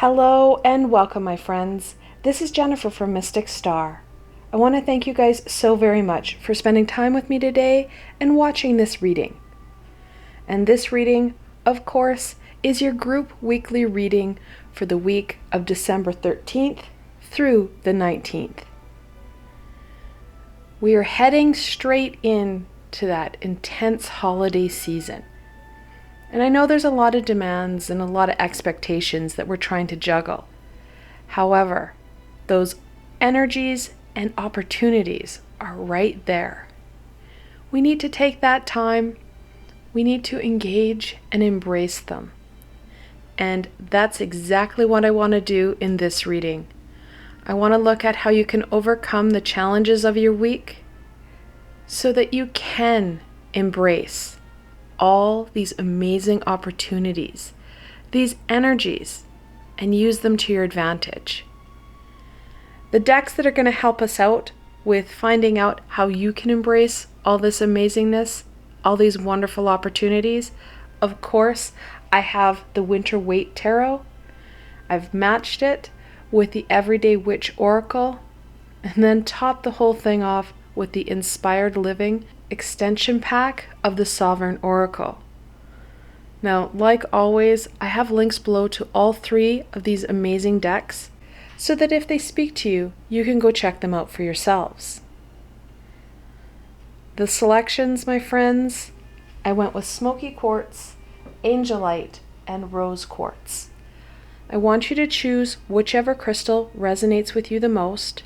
Hello and welcome, my friends. This is Jennifer from Mystic Star. I want to thank you guys so very much for spending time with me today and watching this reading. And this reading, of course, is your group weekly reading for the week of December 13th through the 19th. We are heading straight into that intense holiday season. And I know there's a lot of demands and a lot of expectations that we're trying to juggle. However, those energies and opportunities are right there. We need to take that time. We need to engage and embrace them. And that's exactly what I want to do in this reading. I want to look at how you can overcome the challenges of your week so that you can embrace all these amazing opportunities, these energies, and use them to your advantage. The decks that are going to help us out with finding out how you can embrace all this amazingness, all these wonderful opportunities, of course, I have the Winter Waite Tarot. I've matched it with the Everyday Witch Oracle, and then topped the whole thing off with the Inspired Living extension pack of the Sovereign Oracle. Now, like always, I have links below to all three of these amazing decks so that if they speak to you, you can go check them out for yourselves. The selections, my friends, I went with Smoky Quartz, Angelite, and Rose Quartz. I want you to choose whichever crystal resonates with you the most.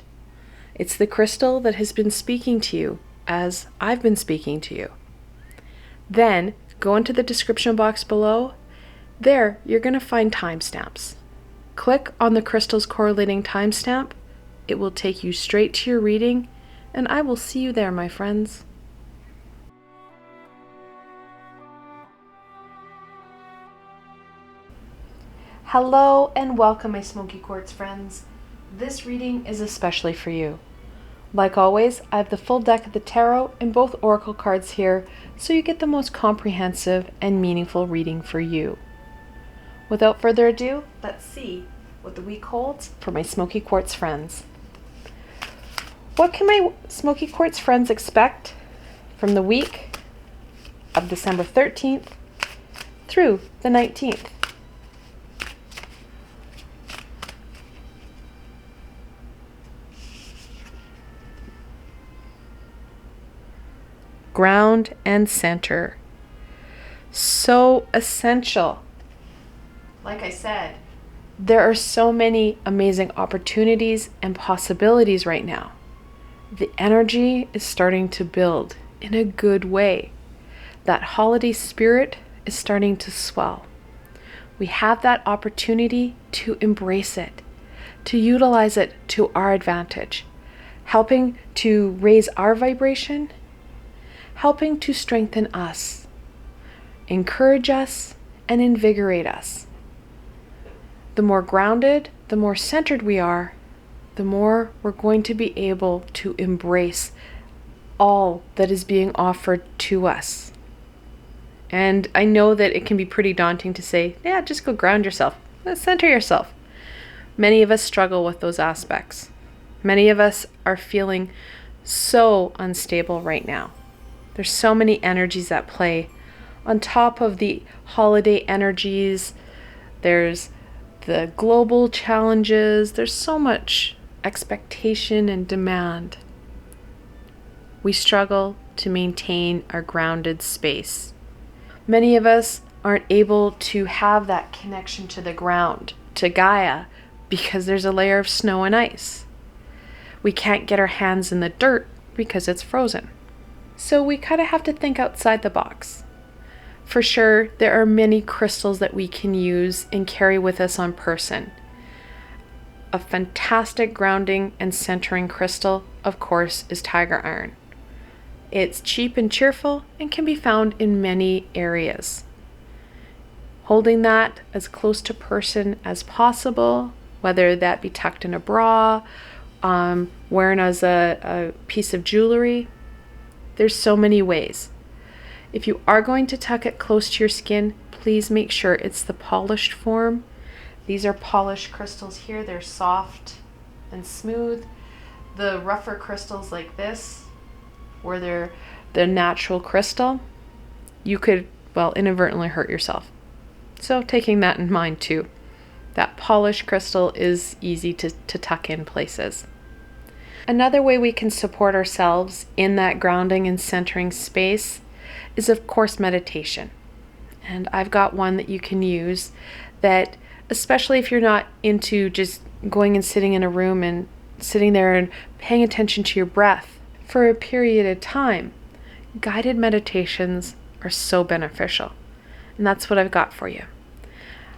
It's the crystal that has been speaking to you as I've been speaking to you. Then go into the description box below. There, you're going to find timestamps. Click on the crystal's correlating timestamp. It will take you straight to your reading, and I will see you there, my friends. Hello and welcome, my Smoky Quartz friends. This reading is especially for you. Like always, I have the full deck of the tarot and both oracle cards here, so you get the most comprehensive and meaningful reading for you. Without further ado, let's see what the week holds for my Smoky Quartz friends. What can my Smoky Quartz friends expect from the week of December 13th through the 19th? Ground and center. So essential. Like I said, there are so many amazing opportunities and possibilities right now. The energy is starting to build in a good way. That holiday spirit is starting to swell. We have that opportunity to embrace it, to utilize it to our advantage, helping to raise our vibration, helping to strengthen us, encourage us, and invigorate us. The more grounded, the more centered we are, the more we're going to be able to embrace all that is being offered to us. And I know that it can be pretty daunting to say, yeah, just go ground yourself, center yourself. Many of us struggle with those aspects. Many of us are feeling so unstable right now. There's so many energies at play. On top of the holiday energies, there's the global challenges. There's so much expectation and demand. We struggle to maintain our grounded space. Many of us aren't able to have that connection to the ground, to Gaia, because there's a layer of snow and ice. We can't get our hands in the dirt because it's frozen. So we kind of have to think outside the box. For sure, there are many crystals that we can use and carry with us on person. A fantastic grounding and centering crystal, of course, is tiger iron. It's cheap and cheerful and can be found in many areas. Holding that as close to person as possible, whether that be tucked in a bra, wearing as a piece of jewelry. There's so many ways. If you are going to tuck it close to your skin, please make sure it's the polished form These are polished crystals here. They're soft and smooth. The rougher crystals like this, where they're the natural crystal, you could, well, inadvertently hurt yourself. So taking that in mind too. That polished crystal is easy to tuck in places. Another way we can support ourselves in that grounding and centering space is, of course, meditation. And I've got one that you can use that, especially if you're not into just going and sitting in a room and sitting there and paying attention to your breath for a period of time, guided meditations are so beneficial. And that's what I've got for you.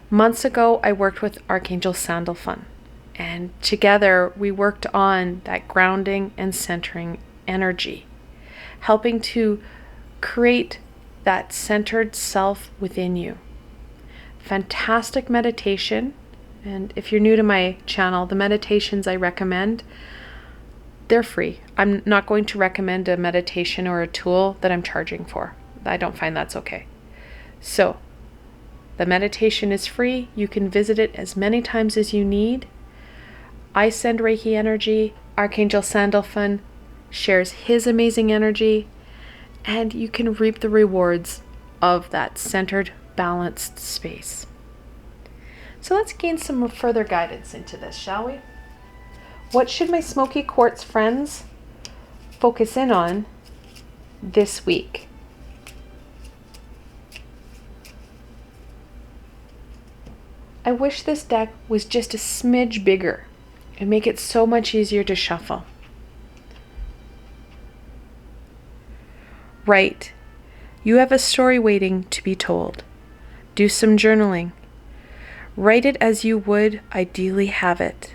Months ago, I worked with Archangel Sandalphon, and together we worked on that grounding and centering energy, helping to create that centered self within you. Fantastic meditation. And if you're new to my channel, the meditations I recommend, they're free. I'm not going to recommend a meditation or a tool that I'm charging for. I don't find that's okay. So the meditation is free. You can visit it as many times as you need. I send Reiki energy. Archangel Sandalphon shares his amazing energy, and you can reap the rewards of that centered, balanced space. So let's gain some further guidance into this, shall we? What should my Smoky Quartz friends focus in on this week? I wish this deck was just a smidge bigger and make it so much easier to shuffle. Write. You have a story waiting to be told. Do some journaling. Write it as you would ideally have it.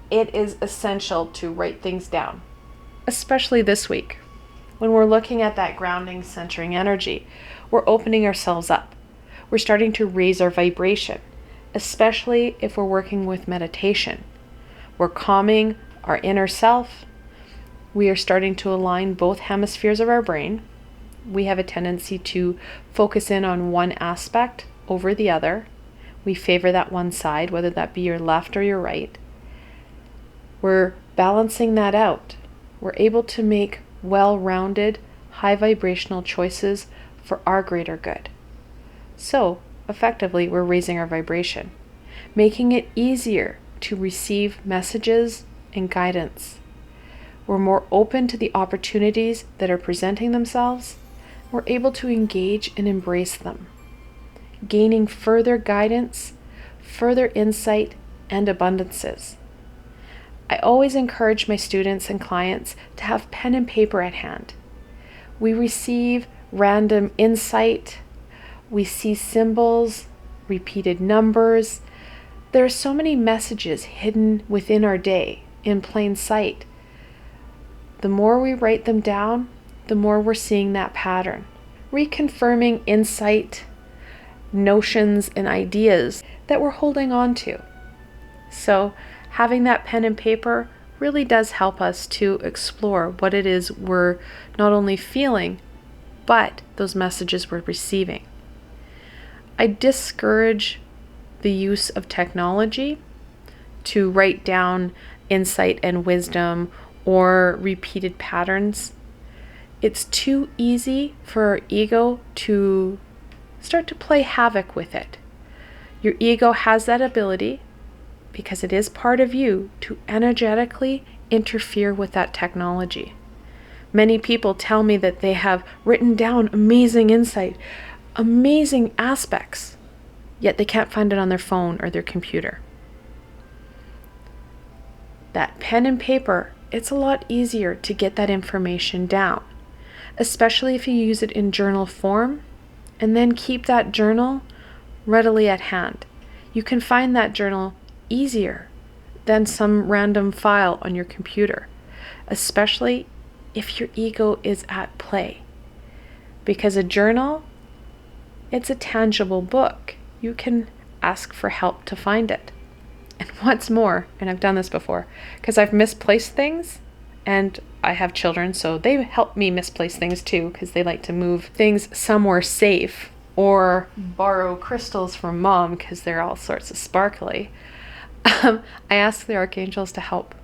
It is essential to write things down, especially this week. When we're looking at that grounding, centering energy, we're opening ourselves up. We're starting to raise our vibration, especially if we're working with meditation. We're calming our inner self. We are starting to align both hemispheres of our brain. We have a tendency to focus in on one aspect over the other. We favor that one side, whether that be your left or your right. We're balancing that out. We're able to make well-rounded, high vibrational choices for our greater good. So, effectively, we're raising our vibration, making it easier to receive messages and guidance. We're more open to the opportunities that are presenting themselves. We're able to engage and embrace them, gaining further guidance, further insight, and abundances. I always encourage my students and clients to have pen and paper at hand. We receive random insight. We see symbols, repeated numbers. There are so many messages hidden within our day in plain sight. The more we write them down, the more we're seeing that pattern, reconfirming insight, notions, and ideas that we're holding on to. So having that pen and paper really does help us to explore what it is we're not only feeling, but those messages we're receiving. I discourage the use of technology to write down insight and wisdom or repeated patterns. It's too easy for our ego to start to play havoc with it. Your ego has that ability, because it is part of you, to energetically interfere with that technology. Many people tell me that they have written down amazing insight, amazing aspects, yet they can't find it on their phone or their computer. That pen and paper, it's a lot easier to get that information down, especially if you use it in journal form, and then keep that journal readily at hand. You can find that journal easier than some random file on your computer, especially if your ego is at play. Because a journal, it's a tangible book. You can ask for help to find it. And what's more, and I've done this before, because I've misplaced things, and I have children, so they help me misplace things too, because they like to move things somewhere safe. or borrow crystals from mom because they're all sorts of sparkly, I ask the archangels to help.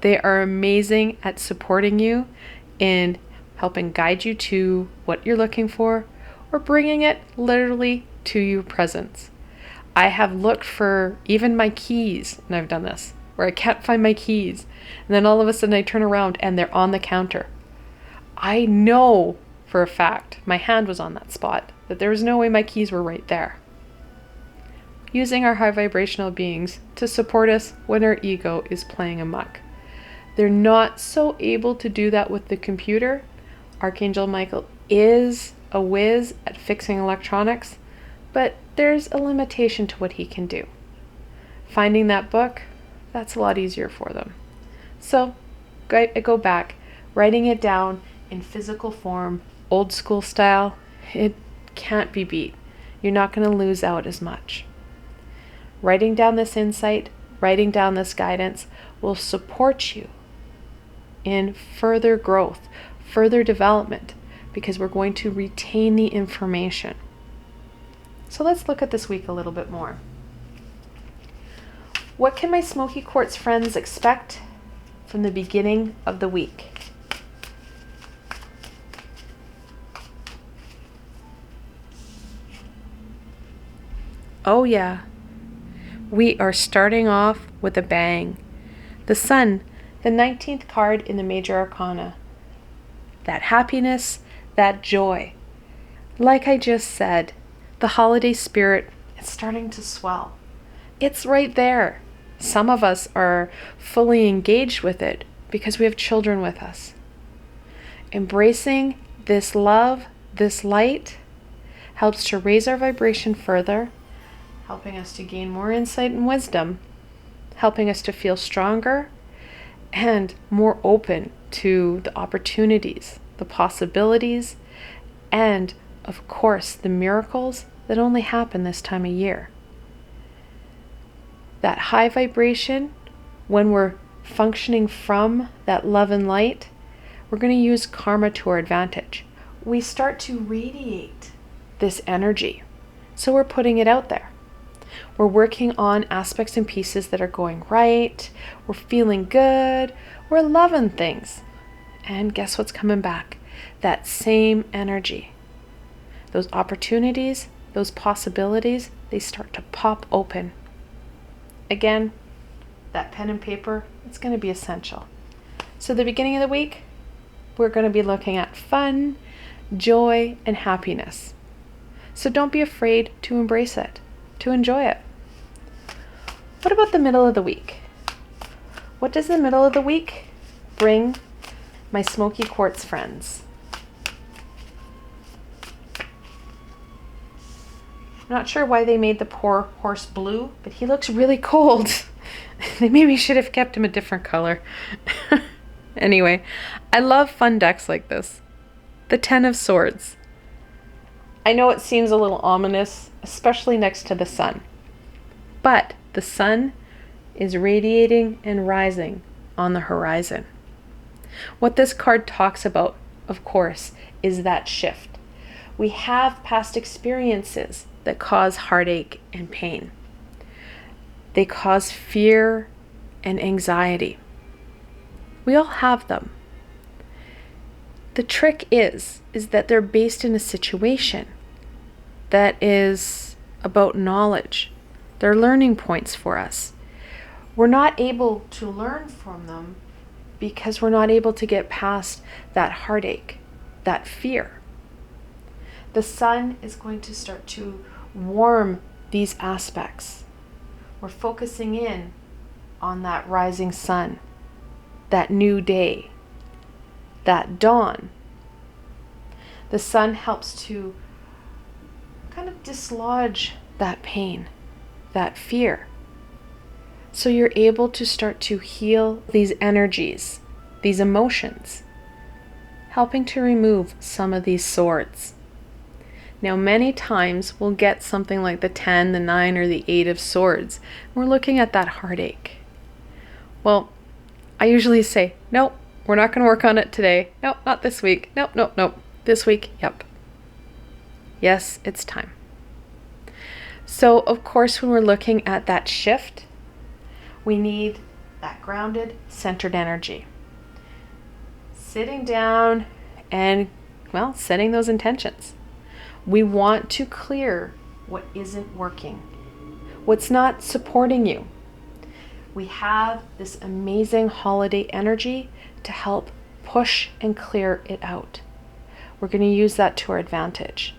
They are amazing at supporting you in helping guide you to what you're looking for or bringing it literally to your presence. I have looked for even my keys, and I've done this, where I can't find my keys. And then all of a sudden I turn around and they're on the counter. I know for a fact, my hand was on that spot, that there was no way my keys were right there. Using our high vibrational beings to support us when our ego is playing amok. They're not so able to do that with the computer. Archangel Michael is a whiz at fixing electronics, but there's a limitation to what he can do. Finding that book, that's a lot easier for them. So I go back, writing it down in physical form, old school style, it can't be beat. You're not going to lose out as much. Writing down this insight, writing down this guidance will support you in further growth, further development, because we're going to retain the information. So let's look at this week a little bit more. What can my Smoky Quartz friends expect from the beginning of the week? Oh yeah, we are starting off with a bang. The Sun, the 19th card in the Major Arcana. That happiness, that joy. Like I just said, the holiday spirit is starting to swell. It's right there. Some of us are fully engaged with it because we have children with us. Embracing this love, this light, helps to raise our vibration further, helping us to gain more insight and wisdom, helping us to feel stronger and more open to the opportunities, the possibilities, and of course the miracles that only happen this time of year. That high vibration, when we're functioning from that love and light, we're going to use karma to our advantage. We start to radiate this energy. So we're putting it out there. We're working on aspects and pieces that are going right. We're feeling good. We're loving things. And guess what's coming back? That same energy. Those opportunities, those possibilities, they start to pop open. Again, that pen and paper, it's going to be essential. So the beginning of the week, we're going to be looking at fun, joy, and happiness. So don't be afraid to embrace it, to enjoy it. What about the middle of the week? What does the middle of the week bring my Smoky Quartz friends? I'm not sure why they made the poor horse blue, but he looks really cold. They maybe should have kept him a different color. Anyway, I love fun decks like this. The 10 of Swords. I know it seems a little ominous, especially next to the sun. But the sun is radiating and rising on the horizon. What this card talks about, of course, is that shift. We have past experiences that cause heartache and pain. They cause fear and anxiety. We all have them. The trick is that they're based in a situation that is about knowledge. They're learning points for us. We're not able to learn from them because we're not able to get past that heartache, that fear. The sun is going to start to warm these aspects. We're focusing in on that rising sun, that new day, that dawn. The sun helps to kind of dislodge that pain, that fear. So you're able to start to heal these energies, these emotions, helping to remove some of these swords. Now, many times we'll get something like the 10, the 9, or the 8 of Swords. We're looking at that heartache. Well, I usually say, nope, we're not going to work on it today. Nope, not this week. Nope. This week, yep. Yes, it's time. So, of course, when we're looking at that shift, we need that grounded, centered energy. Sitting down and, well, setting those intentions. We want to clear what isn't working, what's not supporting you. We have this amazing holiday energy to help push and clear it out. We're going to use that to our advantage.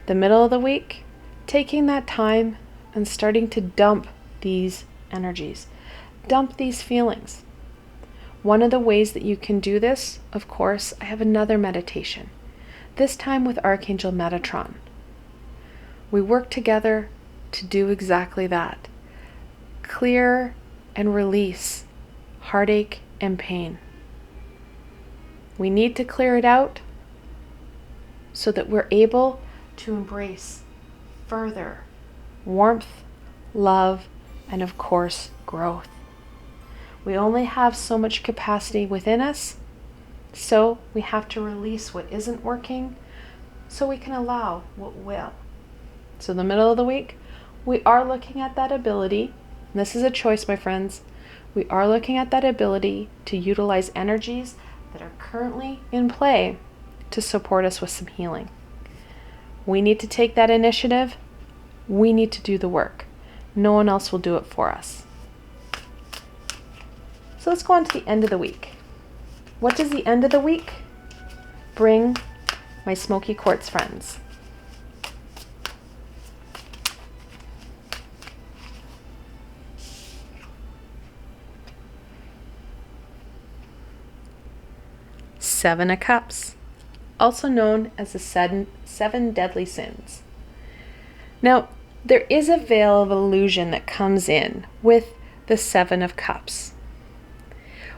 The middle of the week, taking that time and starting to dump these energies, dump these feelings. One of the ways that you can do this, of course, I have another meditation, this time with Archangel Metatron. We work together to do exactly that. Clear and release heartache and pain. We need to clear it out so that we're able to embrace further warmth, love, and of course, growth. We only have so much capacity within us, so we have to release what isn't working so we can allow what will. So the middle of the week, we are looking at that ability. This is a choice, my friends. We are looking at that ability to utilize energies that are currently in play to support us with some healing. We need to take that initiative. We need to do the work. No one else will do it for us. So let's go on to the end of the week. What does the end of the week bring my Smoky Quartz friends? Seven of Cups, also known as the seven deadly sins. Now, there is a veil of illusion that comes in with the Seven of Cups.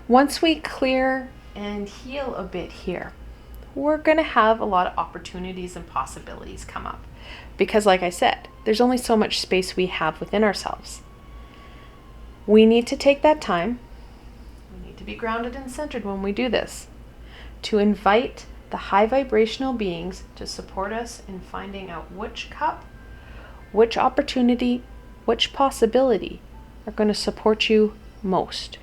Once we clear and heal a bit here, we're going to have a lot of opportunities and possibilities come up. Because like I said, there's only so much space we have within ourselves. We need to take that time. We need to be grounded and centered when we do this, to invite the high vibrational beings to support us in finding out which cup, which opportunity, which possibility are going to support you most.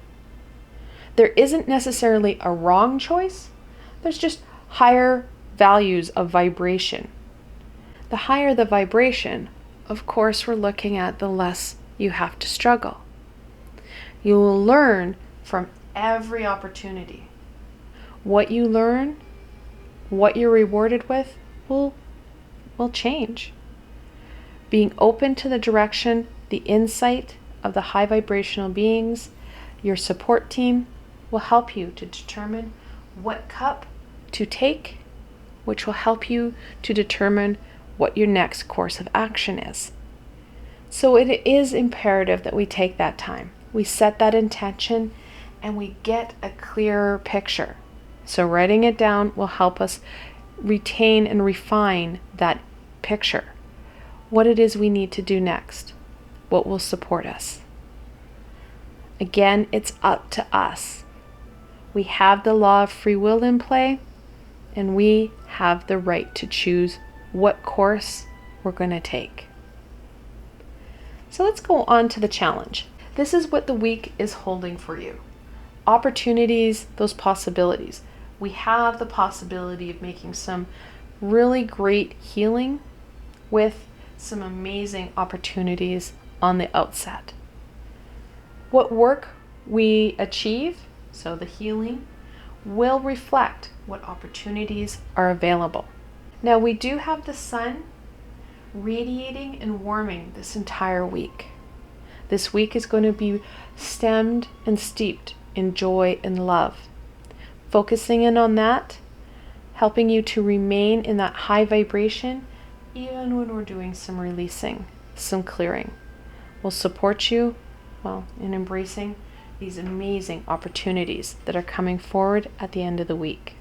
There isn't necessarily a wrong choice. There's just higher values of vibration. The higher the vibration, of course, we're looking at the less you have to struggle. You will learn from every opportunity. What you learn, what you're rewarded with, will change. Being open to the direction, the insight of the high vibrational beings, your support team will help you to determine what cup to take, which will help you to determine what your next course of action is. So it is imperative that we take that time. We set that intention and we get a clearer picture. So writing it down will help us retain and refine that picture. What it is we need to do next. What will support us. Again, it's up to us. We have the law of free will in play, and we have the right to choose what course we're going to take. So let's go on to the challenge. This is what the week is holding for you. Opportunities, those possibilities. We have the possibility of making some really great healing with some amazing opportunities on the outset. What work we achieve, so the healing, will reflect what opportunities are available. Now we do have the sun radiating and warming this entire week. This week is going to be stemmed and steeped in joy and love. Focusing in on that, helping you to remain in that high vibration, even when we're doing some releasing, some clearing. We'll support you, in embracing these amazing opportunities that are coming forward at the end of the week.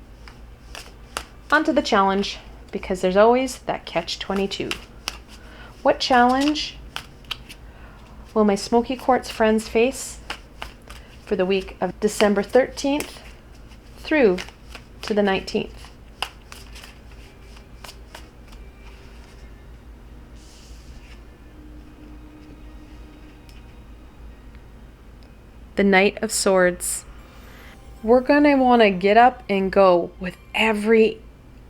On to the challenge, because there's always that catch-22. What challenge will my Smoky Quartz friends face for the week of December 13th through to the 19th? the Knight of Swords. We're going to want to get up and go with every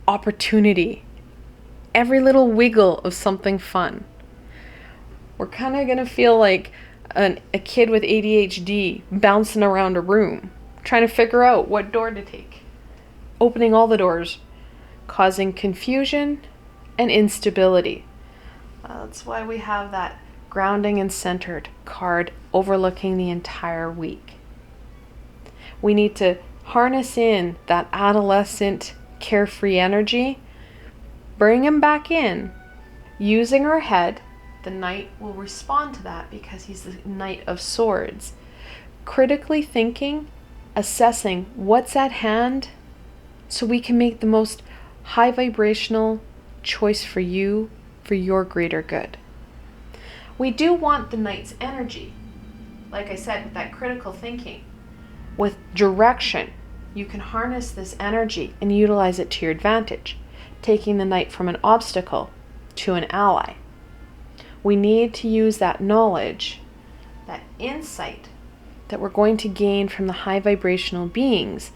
opportunity, every little wiggle of something fun. We're kind of going to feel like a kid with ADHD bouncing around a room, trying to figure out what door to take, opening all the doors, causing confusion and instability. That's why we have that grounding and centered card overlooking the entire week. We need to harness in that adolescent carefree energy, bring him back in. Using our head, the Knight will respond to that because he's the Knight of Swords. Critically thinking, assessing what's at hand so we can make the most high vibrational choice for you, for your greater good. We do want the Knight's energy, like I said, with that critical thinking. With direction, you can harness this energy and utilize it to your advantage, taking the Knight from an obstacle to an ally. We need to use that knowledge, that insight that we're going to gain from the high vibrational beings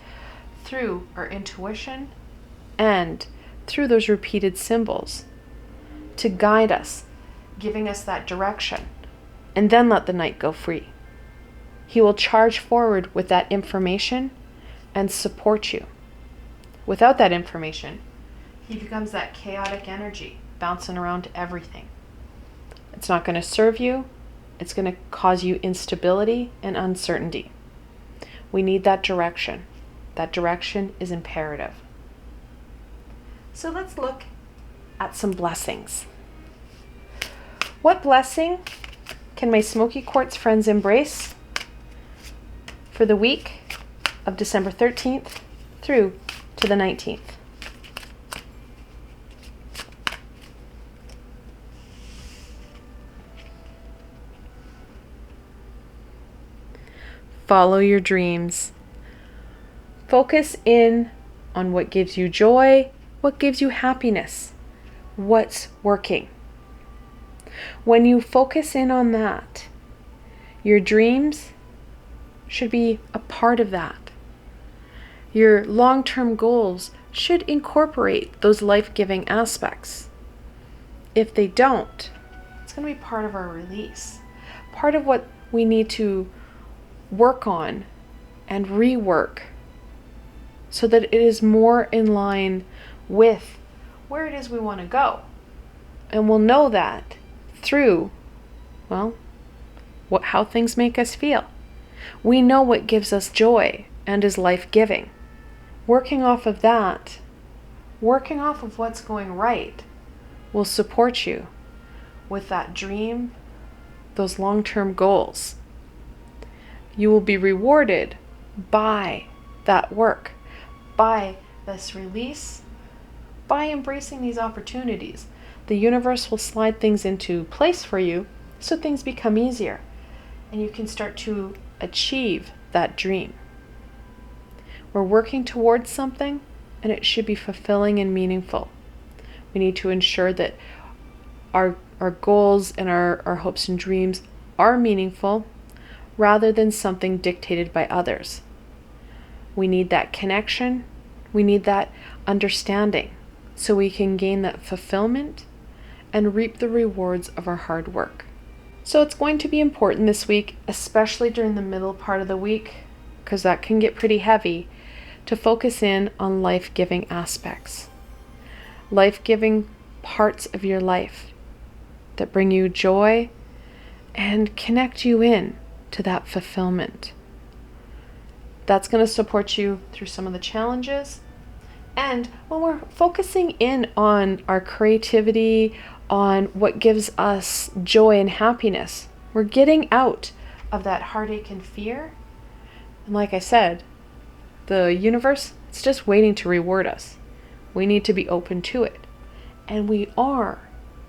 through our intuition and through those repeated symbols to guide us, giving us that direction, and then let the Knight go free. He will charge forward with that information and support you. Without that information, he becomes that chaotic energy, bouncing around to everything. It's not going to serve you. It's going to cause you instability and uncertainty. We need that direction. That direction is imperative. So let's look at some blessings. What blessing can my Smoky Quartz friends embrace for the week of December 13th through to the 19th? Follow your dreams. Focus in on what gives you joy, what gives you happiness, what's working. When you focus in on that, your dreams should be a part of that. Your long-term goals should incorporate those life-giving aspects. If they don't, it's going to be part of our release, part of what we need to work on and rework so that it is more in line with where it is we want to go. And we'll know that through, how things make us feel. We know what gives us joy and is life-giving. Working off of that, working off of what's going right, will support you with that dream, those long-term goals. You will be rewarded by that work, by this release, by embracing these opportunities. The universe will slide things into place for you so things become easier and you can start to achieve that dream. We're working towards something and it should be fulfilling and meaningful. We need to ensure that our goals and our hopes and dreams are meaningful rather than something dictated by others. We need that connection. We need that understanding so we can gain that fulfillment and reap the rewards of our hard work. So it's going to be important this week, especially during the middle part of the week, because that can get pretty heavy, to focus in on life-giving aspects. Life-giving parts of your life that bring you joy and connect you in to that fulfillment. That's going to support you through some of the challenges. And when we're focusing in on our creativity, on what gives us joy and happiness, we're getting out of that heartache and fear. And like I said, the universe, it's just waiting to reward us. We need to be open to it. And we are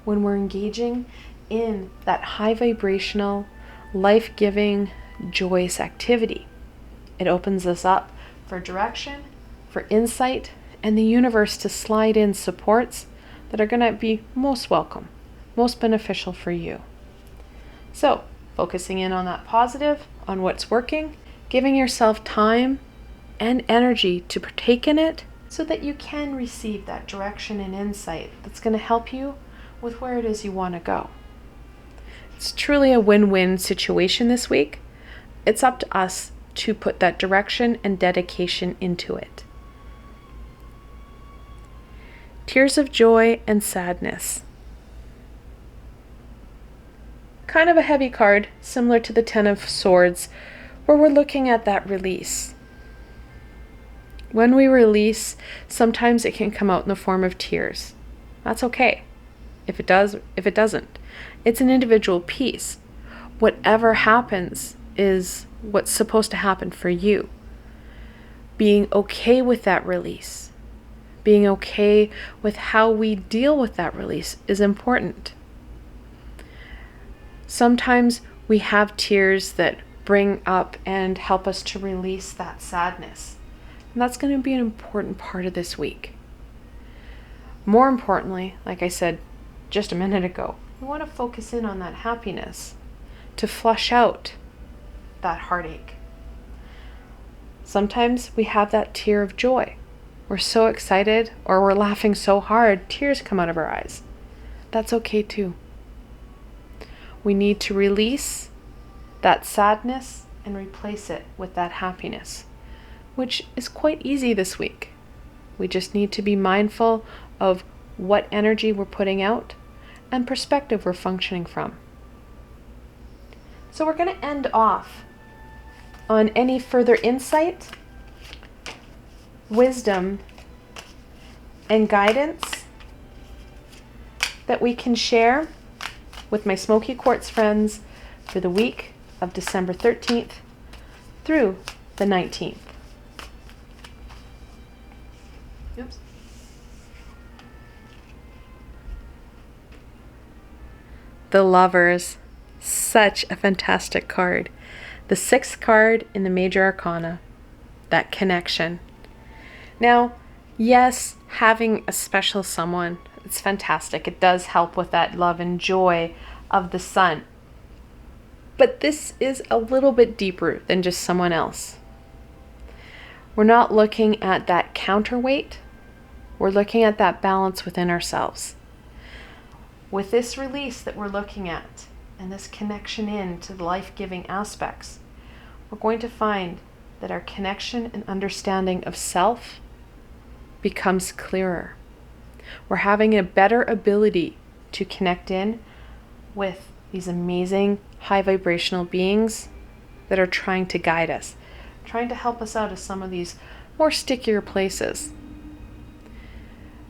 when we're engaging in that high vibrational, life-giving, joyous activity. It opens us up for direction, for insight, and the universe to slide in supports that are going to be most welcome, most beneficial for you. So, focusing in on that positive, on what's working, giving yourself time and energy to partake in it so that you can receive that direction and insight that's going to help you with where it is you want to go. It's truly a win-win situation this week. It's up to us to put that direction and dedication into it. Tears of joy and sadness. Kind of a heavy card, similar to the Ten of Swords, where we're looking at that release. When we release, sometimes it can come out in the form of tears. That's okay. If it doesn't. It's an individual piece. Whatever happens is what's supposed to happen for you. Being okay with that release, being okay with how we deal with that release is important. Sometimes we have tears that bring up and help us to release that sadness. And that's going to be an important part of this week. More importantly, like I said just a minute ago, we want to focus in on that happiness to flush out that heartache. Sometimes we have that tear of joy. We're so excited or we're laughing so hard, tears come out of our eyes. That's okay too. We need to release that sadness and replace it with that happiness, which is quite easy this week. We just need to be mindful of what energy we're putting out and perspective we're functioning from. So we're going to end off on any further insight, wisdom, and guidance that we can share with my Smoky Quartz friends for the week of December 13th through the 19th. Oops. The Lovers. Such a fantastic card. The 6th card in the Major Arcana. That connection. Now, yes, having a special someone, it's fantastic. It does help with that love and joy of the sun. But this is a little bit deeper than just someone else. We're not looking at that counterweight. We're looking at that balance within ourselves. With this release that we're looking at and this connection into the life-giving aspects, we're going to find that our connection and understanding of self becomes clearer. We're having a better ability to connect in with these amazing high vibrational beings that are trying to guide us, trying to help us out of some of these more stickier places.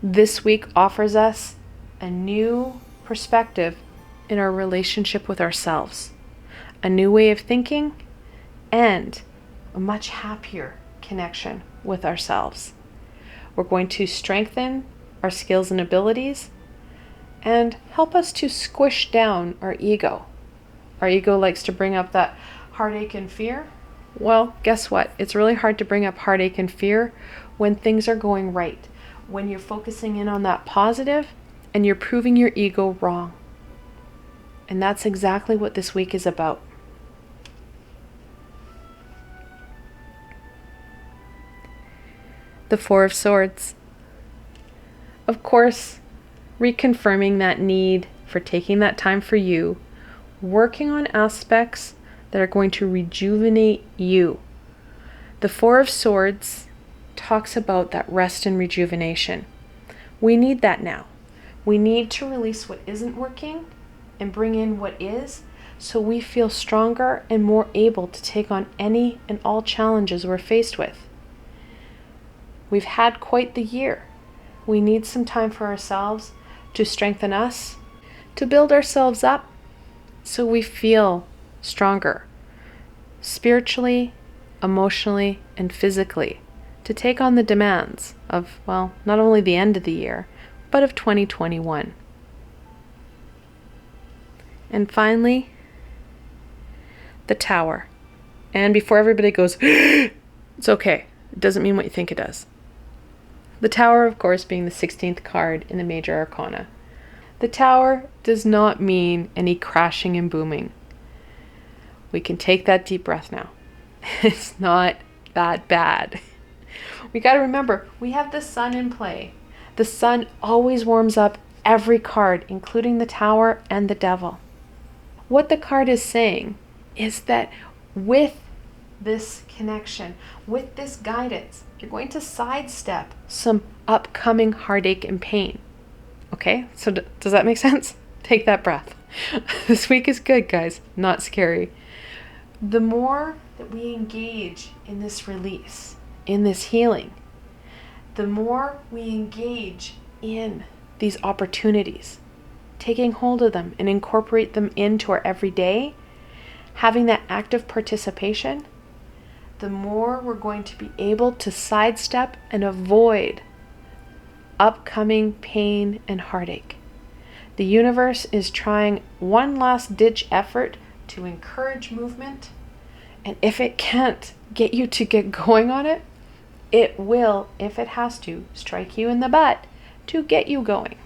This week offers us a new perspective in our relationship with ourselves, a new way of thinking, and a much happier connection with ourselves. We're going to strengthen our skills and abilities and help us to squish down our ego. Our ego likes to bring up that heartache and fear. Well, guess what? It's really hard to bring up heartache and fear when things are going right, when you're focusing in on that positive and you're proving your ego wrong. And that's exactly what this week is about. The 4 of Swords. Of course, reconfirming that need for taking that time for you, working on aspects that are going to rejuvenate you. The 4 of Swords talks about that rest and rejuvenation. We need that now. We need to release what isn't working and bring in what is, so we feel stronger and more able to take on any and all challenges we're faced with. We've had quite the year. We need some time for ourselves to strengthen us, to build ourselves up so we feel stronger spiritually, emotionally, and physically to take on the demands of, well, not only the end of the year, but of 2021. And finally, the Tower. And before everybody goes, it's okay. It doesn't mean what you think it does. The Tower, of course, being the 16th card in the Major Arcana. The Tower does not mean any crashing and booming. We can take that deep breath now. It's not that bad. We got to remember, we have the sun in play. The sun always warms up every card, including the Tower and the Devil. What the card is saying is that with this connection, with this guidance, you're going to sidestep some upcoming heartache and pain. Okay, so does that make sense? Take that breath. This week is good, guys, not scary. The more that we engage in this release, in this healing, the more we engage in these opportunities, taking hold of them and incorporate them into our everyday, having that active participation, the more we're going to be able to sidestep and avoid upcoming pain and heartache. The universe is trying one last ditch effort to encourage movement, and if it can't get you to get going on it, it will, if it has to, strike you in the butt to get you going.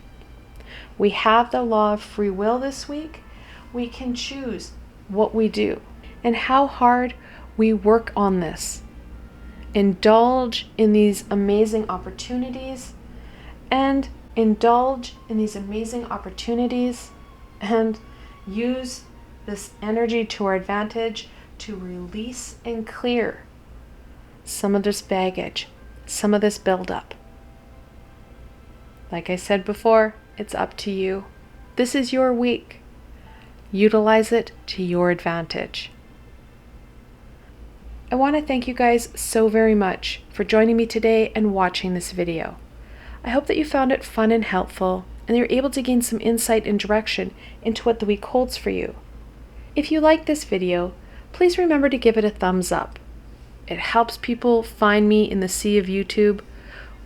We have the law of free will this week. We can choose what we do and how hard we work on this. Indulge in these amazing opportunities and use this energy to our advantage to release and clear some of this baggage, some of this buildup. Like I said before, it's up to you. This is your week. Utilize it to your advantage. I want to thank you guys so very much for joining me today and watching this video. I hope that you found it fun and helpful, and you're able to gain some insight and direction into what the week holds for you. If you like this video, please remember to give it a thumbs up. It helps people find me in the sea of YouTube,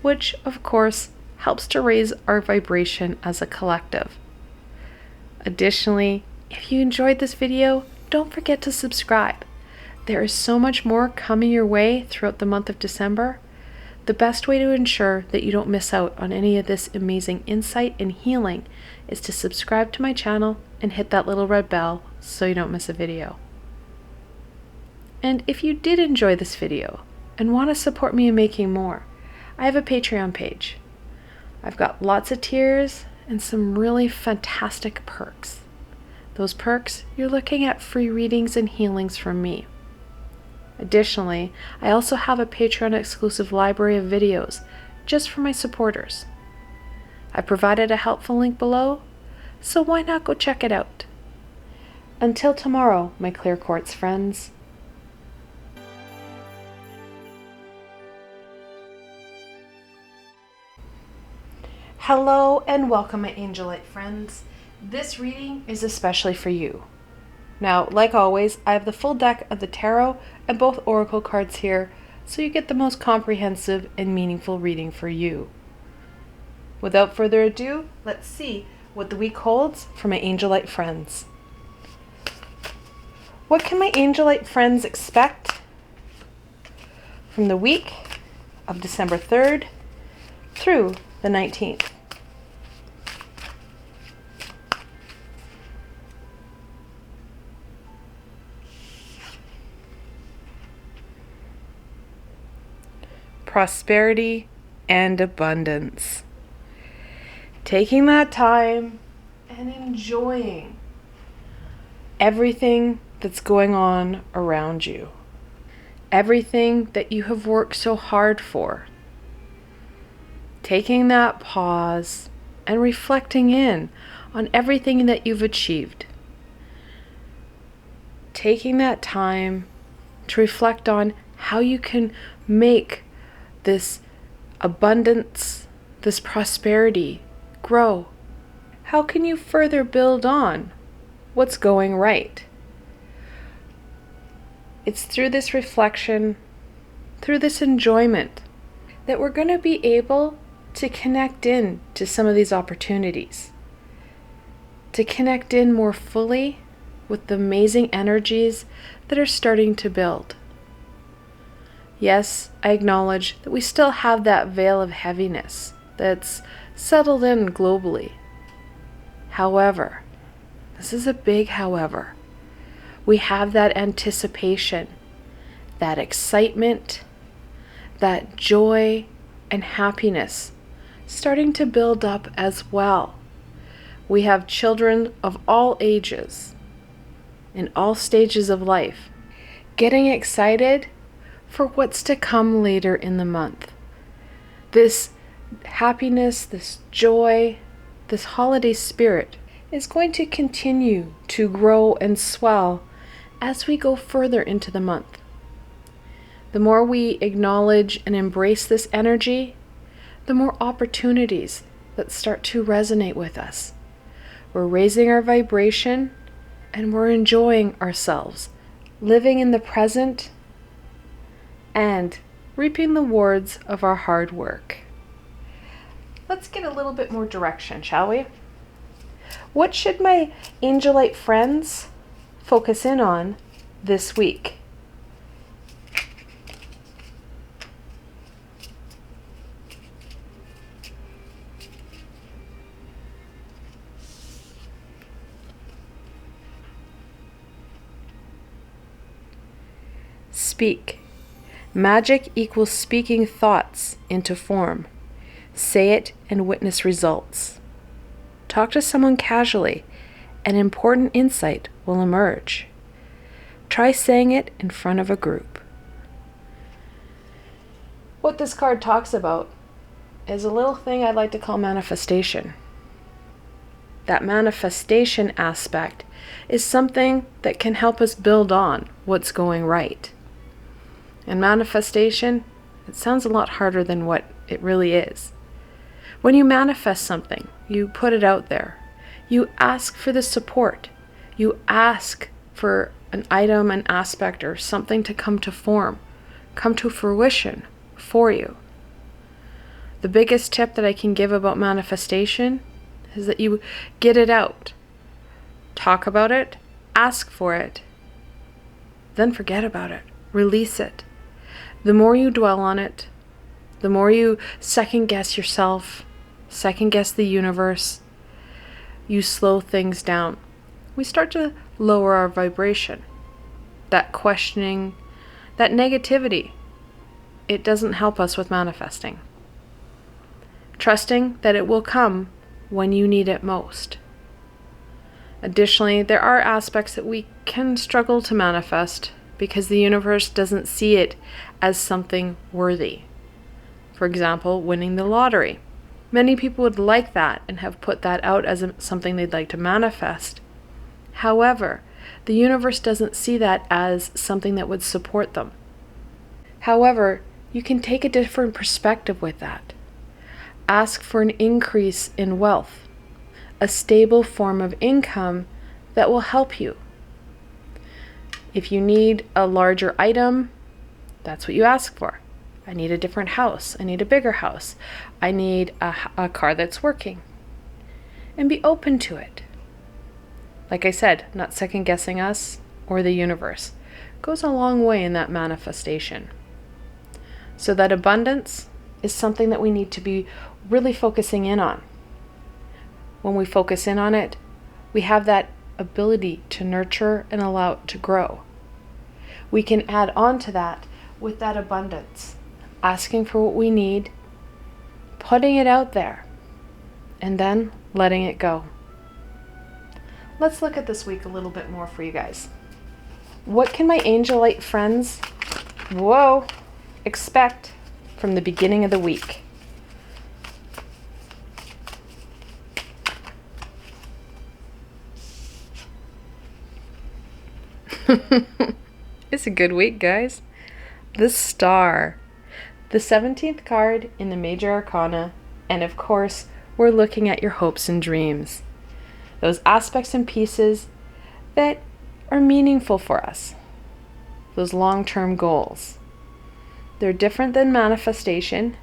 which of course helps to raise our vibration as a collective. Additionally, if you enjoyed this video, don't forget to subscribe. There is so much more coming your way throughout the month of December. The best way to ensure that you don't miss out on any of this amazing insight and healing is to subscribe to my channel and hit that little red bell so you don't miss a video. And if you did enjoy this video and want to support me in making more, I have a Patreon page. I've got lots of tiers and some really fantastic perks. Those perks, you're looking at free readings and healings from me. Additionally, I also have a Patreon exclusive library of videos just for my supporters. I provided a helpful link below, so why not go check it out? Until tomorrow, my clear quartz friends. Hello and welcome, my Angelite friends. This reading is especially for you. Now, like always, I have the full deck of the tarot and both oracle cards here, so you get the most comprehensive and meaningful reading for you. Without further ado, let's see what the week holds for my Angelite friends. What can my Angelite friends expect from the week of December 3rd through the 19th? Prosperity and abundance. Taking that time and enjoying everything that's going on around you. Everything that you have worked so hard for. Taking that pause and reflecting in on everything that you've achieved. Taking that time to reflect on how you can make this abundance, this prosperity grow. How can you further build on what's going right? It's through this reflection, through this enjoyment, that we're going to be able to connect in to some of these opportunities, to connect in more fully with the amazing energies that are starting to build. Yes, I acknowledge that we still have that veil of heaviness that's settled in globally. However, this is a big however. We have that anticipation, that excitement, that joy and happiness starting to build up as well. We have children of all ages, in all stages of life, getting excited for what's to come later in the month. This happiness, this joy, this holiday spirit is going to continue to grow and swell as we go further into the month. The more we acknowledge and embrace this energy, the more opportunities that start to resonate with us. We're raising our vibration and we're enjoying ourselves, living in the present and reaping the rewards of our hard work. Let's get a little bit more direction, shall we? What should my Angelite friends focus in on this week? Speak. Magic equals speaking thoughts into form. Say it and witness results. Talk to someone casually. An important insight will emerge. Try saying it in front of a group. What this card talks about is a little thing I'd like to call manifestation. That manifestation aspect is something that can help us build on what's going right. And manifestation, it sounds a lot harder than what it really is. When you manifest something, you put it out there. You ask for the support. You ask for an item, an aspect, or something to come to form, come to fruition for you. The biggest tip that I can give about manifestation is that you get it out. Talk about it, ask for it, then forget about it. Release it. The more you dwell on it, the more you second guess yourself, second guess the universe, you slow things down. We start to lower our vibration. That questioning, that negativity, it doesn't help us with manifesting. Trusting that it will come when you need it most. Additionally, there are aspects that we can struggle to manifest because the universe doesn't see it as something worthy. For example, winning the lottery. Many people would like that and have put that out as something they'd like to manifest. However, the universe doesn't see that as something that would support them. However, you can take a different perspective with that. Ask for an increase in wealth, a stable form of income that will help you. If you need a larger item, that's what you ask for. I need a different house. I need a bigger house. I need a car that's working. And be open to it. Like I said, not second guessing us or the universe. Goes a long way in that manifestation. So that abundance is something that we need to be really focusing in on. When we focus in on it, we have that ability to nurture and allow it to grow. We can add on to that with that abundance, asking for what we need, putting it out there, and then letting it go. Let's look at this week a little bit more for you guys. What can my Angelite friends, expect from the beginning of the week? It's a good week, guys. The Star, the 17th card in the Major Arcana, and of course, we're looking at your hopes and dreams. Those aspects and pieces that are meaningful for us. Those long-term goals. They're different than manifestation.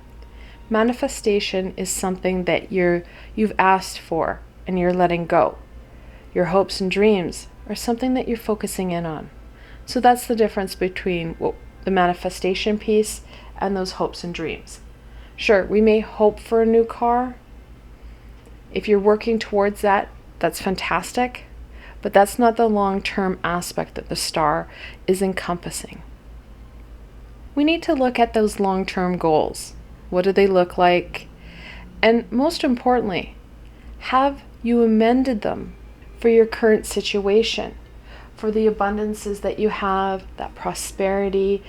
Manifestation is something that you've asked for and you're letting go. Your hopes and dreams are something that you're focusing in on. So that's the difference between the manifestation piece and those hopes and dreams. Sure, we may hope for a new car. If you're working towards that, that's fantastic. but that's not the long-term aspect that the star is encompassing. We need to look at those long-term goals. What do they look like? And most importantly, have you amended them for your current situation, for the abundances that you have, that prosperity,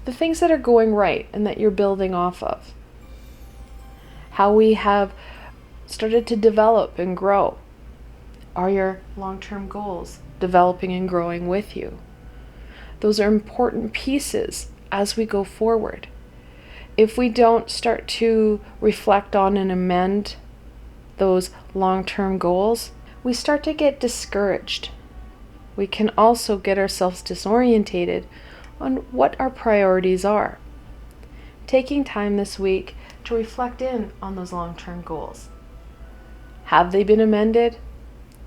the things that are going right and that you're building off of? How we have started to develop and grow. Are your long-term goals developing and growing with you? Those are important pieces as we go forward. If we don't start to reflect on and amend those long-term goals, we start to get discouraged. We can also get ourselves disorientated on what our priorities are. Taking time this week to reflect in on those long-term goals. Have they been amended?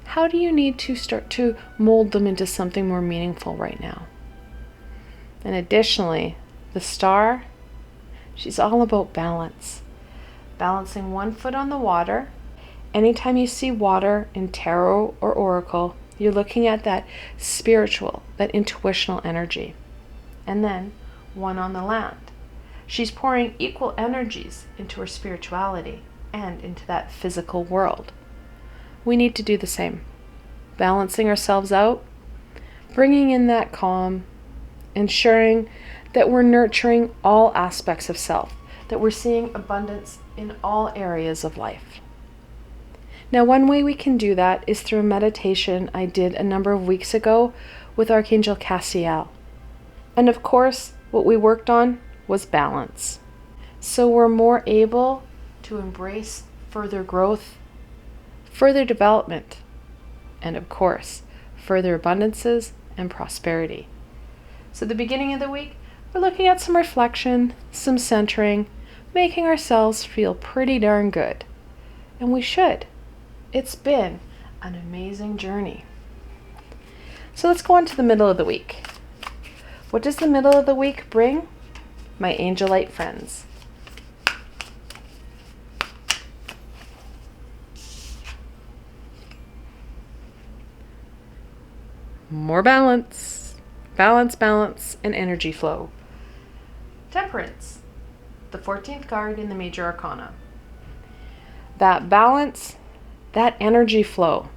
How do you need to start to mold them into something more meaningful right now? And additionally, the star, she's all about balance. Balancing one foot on the water. Anytime you see water in tarot or oracle, you're looking at that spiritual, that intuitional energy. And then one on the land. She's pouring equal energies into her spirituality and into that physical world. We need to do the same. Balancing ourselves out, bringing in that calm, ensuring that we're nurturing all aspects of self, that we're seeing abundance in all areas of life. Now, one way we can do that is through a meditation I did a number of weeks ago with Archangel Cassiel. And of course, what we worked on was balance. So we're more able to embrace further growth, further development, and of course, further abundances and prosperity. So the beginning of the week, we're looking at some reflection, some centering, making ourselves feel pretty darn good. And we should. It's been an amazing journey. So let's go on to the middle of the week. What does the middle of the week bring? My Angelite friends. More balance, and energy flow. Temperance, the 14th card in the Major Arcana. That balance, that energy flow,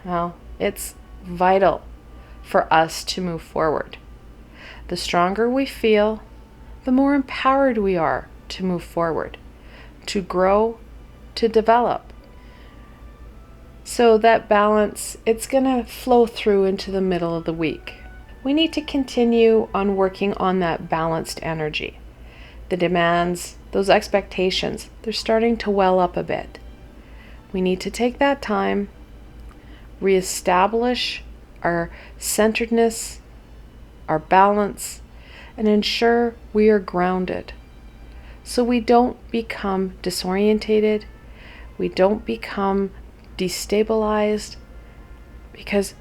well, it's vital for us to move forward. The stronger we feel, the more empowered we are to move forward, to grow, to develop. So that balance, it's going to flow through into the middle of the week. We need to continue on working on that balanced energy. The demands, those expectations, they're starting to well up a bit. We need to take that time, reestablish our centeredness, our balance, and ensure we are grounded so we don't become disorientated, we don't become destabilized, because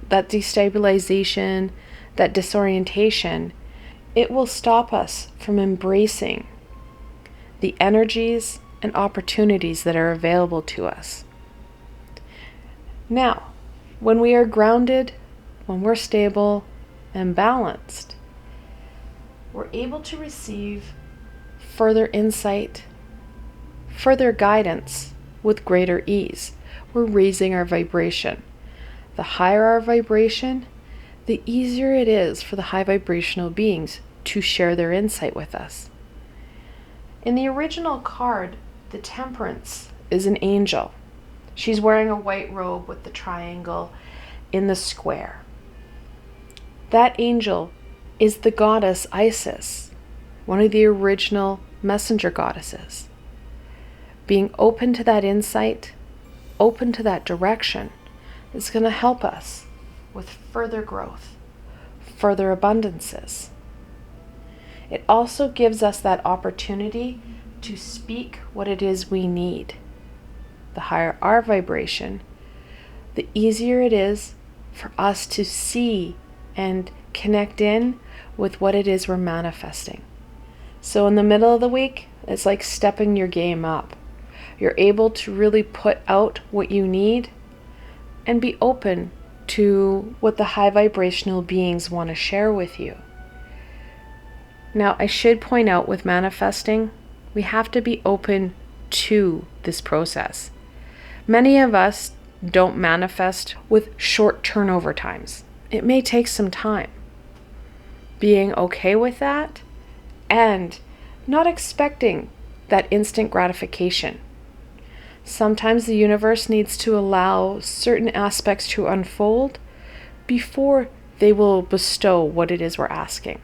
that destabilization, that disorientation, it will stop us from embracing the energies and opportunities that are available to us. Now, when we are grounded, when we're stable and balanced, we're able to receive further insight, further guidance with greater ease. We're raising our vibration. The higher our vibration, the easier it is for the high vibrational beings to share their insight with us. In the original card, the Temperance is an angel. She's wearing a white robe with the triangle in the square. That angel is the goddess Isis, one of the original messenger goddesses. Being open to that insight, open to that direction, is going to help us with further growth, further abundances. It also gives us that opportunity to speak what it is we need. The higher our vibration, the easier it is for us to see and connect in with what it is we're manifesting. So in the middle of the week, it's like stepping your game up. You're able to really put out what you need and be open to what the high vibrational beings want to share with you. Now, I should point out with manifesting, we have to be open to this process. Many of us don't manifest with short turnover times. It may take some time. Being okay with that and not expecting that instant gratification. Sometimes the universe needs to allow certain aspects to unfold before they will bestow what it is we're asking.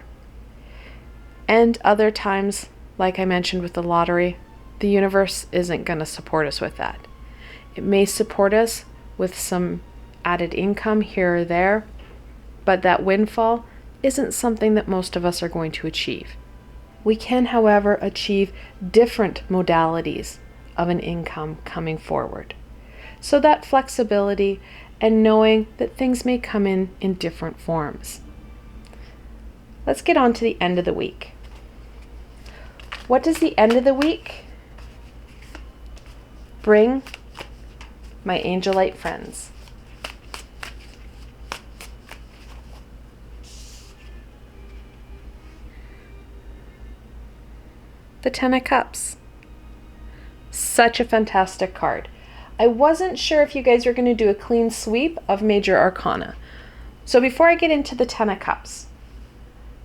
And other times, like I mentioned with the lottery, the universe isn't going to support us with that. It may support us with some added income here or there, but that windfall isn't something that most of us are going to achieve. We can, however, achieve different modalities of an income coming forward. So that flexibility and knowing that things may come in different forms. Let's get on to the end of the week. What does the end of the week bring my Angelite friends? The Ten of Cups. Such a fantastic card. I wasn't sure if you guys were going to do a clean sweep of major arcana. So before I get into the Ten of Cups,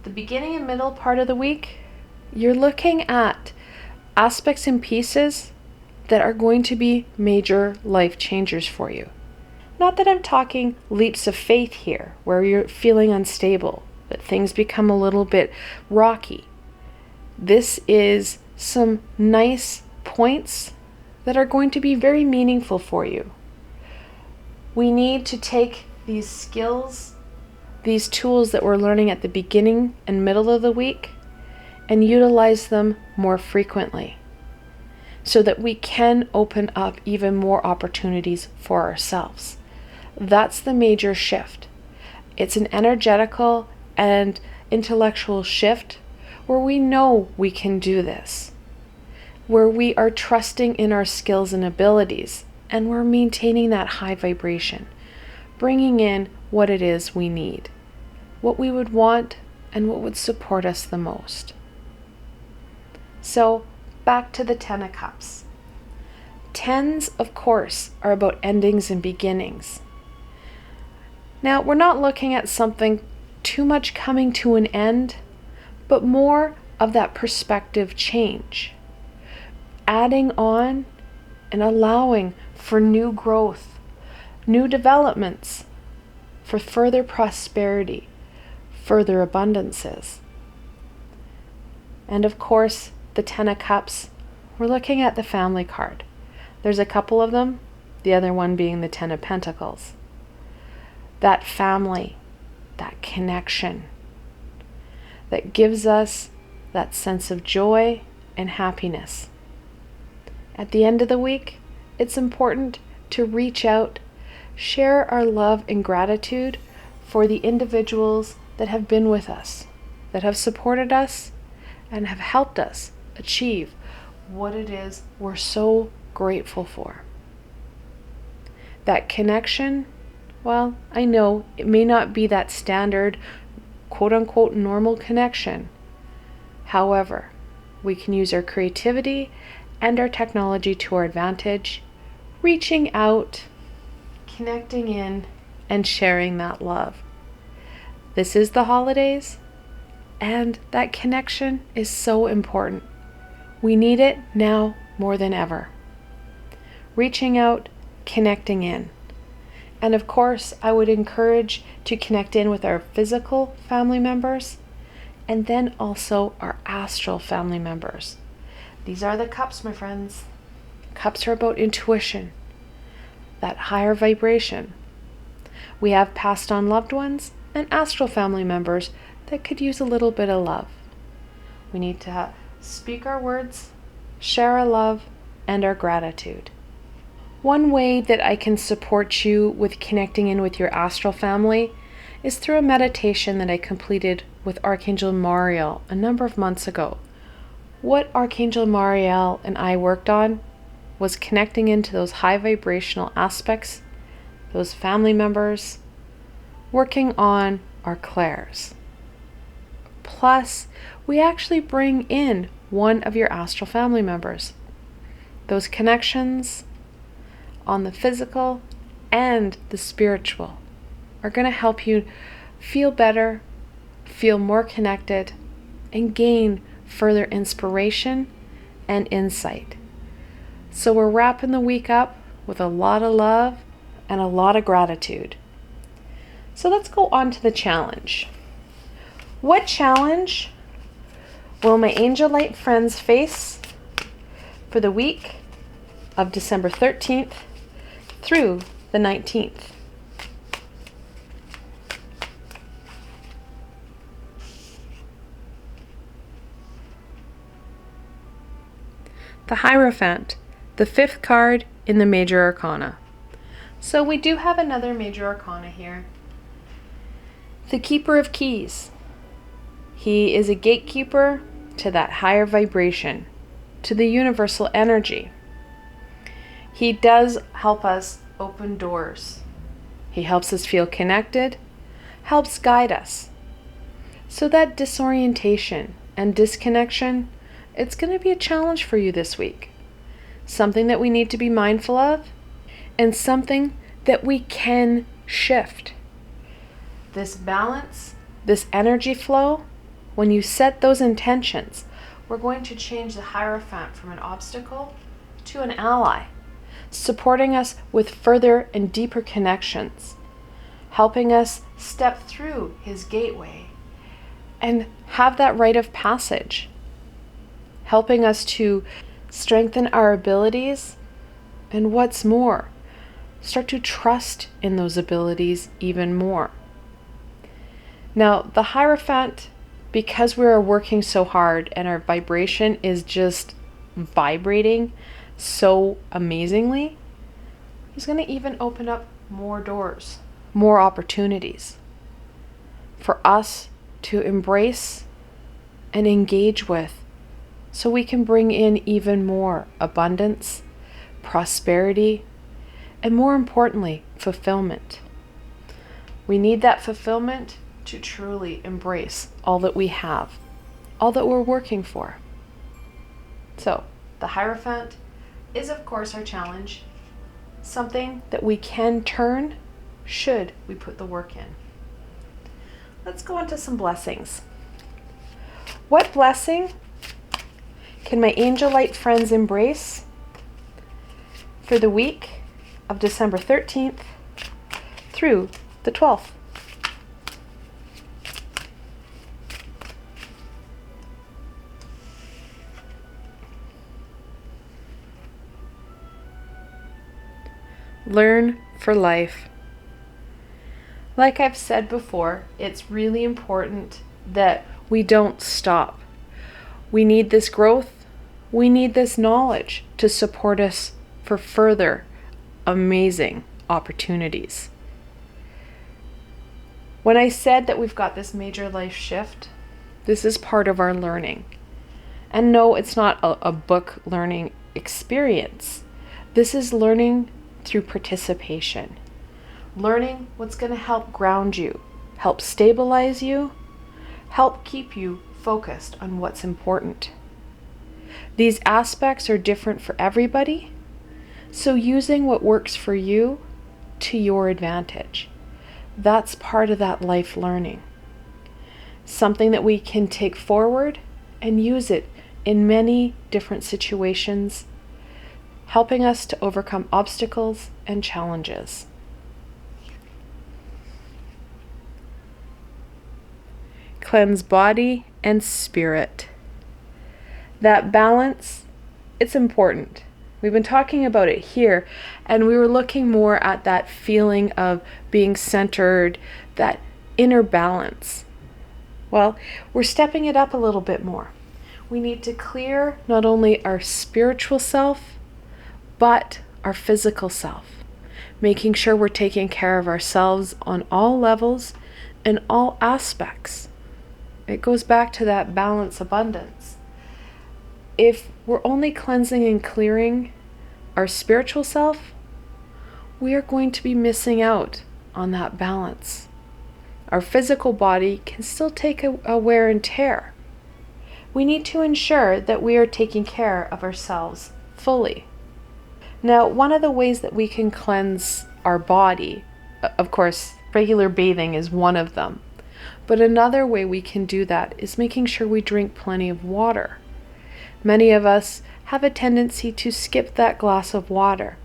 the beginning and middle part of the week, you're looking at aspects and pieces that are going to be major life changers for you. Not that I'm talking leaps of faith here, where you're feeling unstable, that things become a little bit rocky. This is some nice points that are going to be very meaningful for you. We need to take these skills, these tools that we're learning at the beginning and middle of the week, and utilize them more frequently so that we can open up even more opportunities for ourselves. That's the major shift. It's an energetical and intellectual shift where we know we can do this, where we are trusting in our skills and abilities, and we're maintaining that high vibration, bringing in what it is we need, what we would want, and what would support us the most. So, back to the Ten of Cups. Tens, of course, are about endings and beginnings. Now, we're not looking at something too much coming to an end, but more of that perspective change. Adding on and allowing for new growth, new developments, for further prosperity, further abundances. And of course, the Ten of Cups, we're looking at the family card. There's a couple of them, the other one being the Ten of Pentacles. That family, that connection, that gives us that sense of joy and happiness. At the end of the week, it's important to reach out, share our love and gratitude for the individuals that have been with us, that have supported us, and have helped us achieve what it is we're so grateful for. That connection, well, I know it may not be that standard, quote-unquote, normal connection. However, we can use our creativity and our technology to our advantage, reaching out, connecting in, and sharing that love. This is the holidays, and that connection is so important. We need it now more than ever. Reaching out, connecting in. And of course, I would encourage to connect in with our physical family members and then also our astral family members. These are the cups, my friends. Cups are about intuition, that higher vibration. We have passed on loved ones and astral family members that could use a little bit of love. We need to speak our words, share our love, and our gratitude. One way that I can support you with connecting in with your astral family is through a meditation that I completed with Archangel Mariel a number of months ago. What Archangel Mariel and I worked on was connecting into those high vibrational aspects, those family members, working on our clairs. Plus, we actually bring in one of your astral family members. Those connections on the physical and the spiritual are going to help you feel better, feel more connected, and gain further inspiration and insight. So we're wrapping the week up with a lot of love and a lot of gratitude. So let's go on to the challenge. What challenge will my Angelite friends face for the week of December 13th through the 19th? The Hierophant, the 5th card in the Major Arcana. So we do have another Major Arcana here. The Keeper of Keys. He is a gatekeeper to that higher vibration, to the universal energy. He does help us open doors. He helps us feel connected, helps guide us. So that disorientation and disconnection, it's going to be a challenge for you this week. Something that we need to be mindful of, and something that we can shift. This balance, this energy flow, when you set those intentions, we're going to change the Hierophant from an obstacle to an ally, supporting us with further and deeper connections, helping us step through his gateway and have that rite of passage, helping us to strengthen our abilities, and what's more, start to trust in those abilities even more. Now, the Hierophant, because we are working so hard and our vibration is just vibrating so amazingly, he's going to even open up more doors, more opportunities for us to embrace and engage with, so we can bring in even more abundance, prosperity, and more importantly, fulfillment. We need that fulfillment to truly embrace all that we have, all that we're working for. So, the Hierophant is, of course, our challenge, something that we can turn should we put the work in. Let's go into some blessings. What blessing can my Angelite friends embrace for the week of December 13th through the 12th? Learn for life. Like I've said before, it's really important that we don't stop. We need this growth. We need this knowledge to support us for further amazing opportunities. When I said that we've got this major life shift, this is part of our learning. And no, it's not a book learning experience. This is learning through participation. Learning what's going to help ground you, help stabilize you, help keep you focused on what's important. These aspects are different for everybody, so using what works for you to your advantage. That's part of that life learning. Something that we can take forward and use it in many different situations, helping us to overcome obstacles and challenges. Cleanse body and spirit. That balance, it's important. We've been talking about it here, and we were looking more at that feeling of being centered, that inner balance. Well, we're stepping it up a little bit more. We need to clear not only our spiritual self, but our physical self, making sure we're taking care of ourselves on all levels and all aspects. It goes back to that balance, abundance. If we're only cleansing and clearing our spiritual self, we are going to be missing out on that balance. Our physical body can still take a wear and tear. We need to ensure that we are taking care of ourselves fully. Now, one of the ways that we can cleanse our body, of course, regular bathing is one of them, but another way we can do that is making sure we drink plenty of water. Many of us have a tendency to skip that glass of water.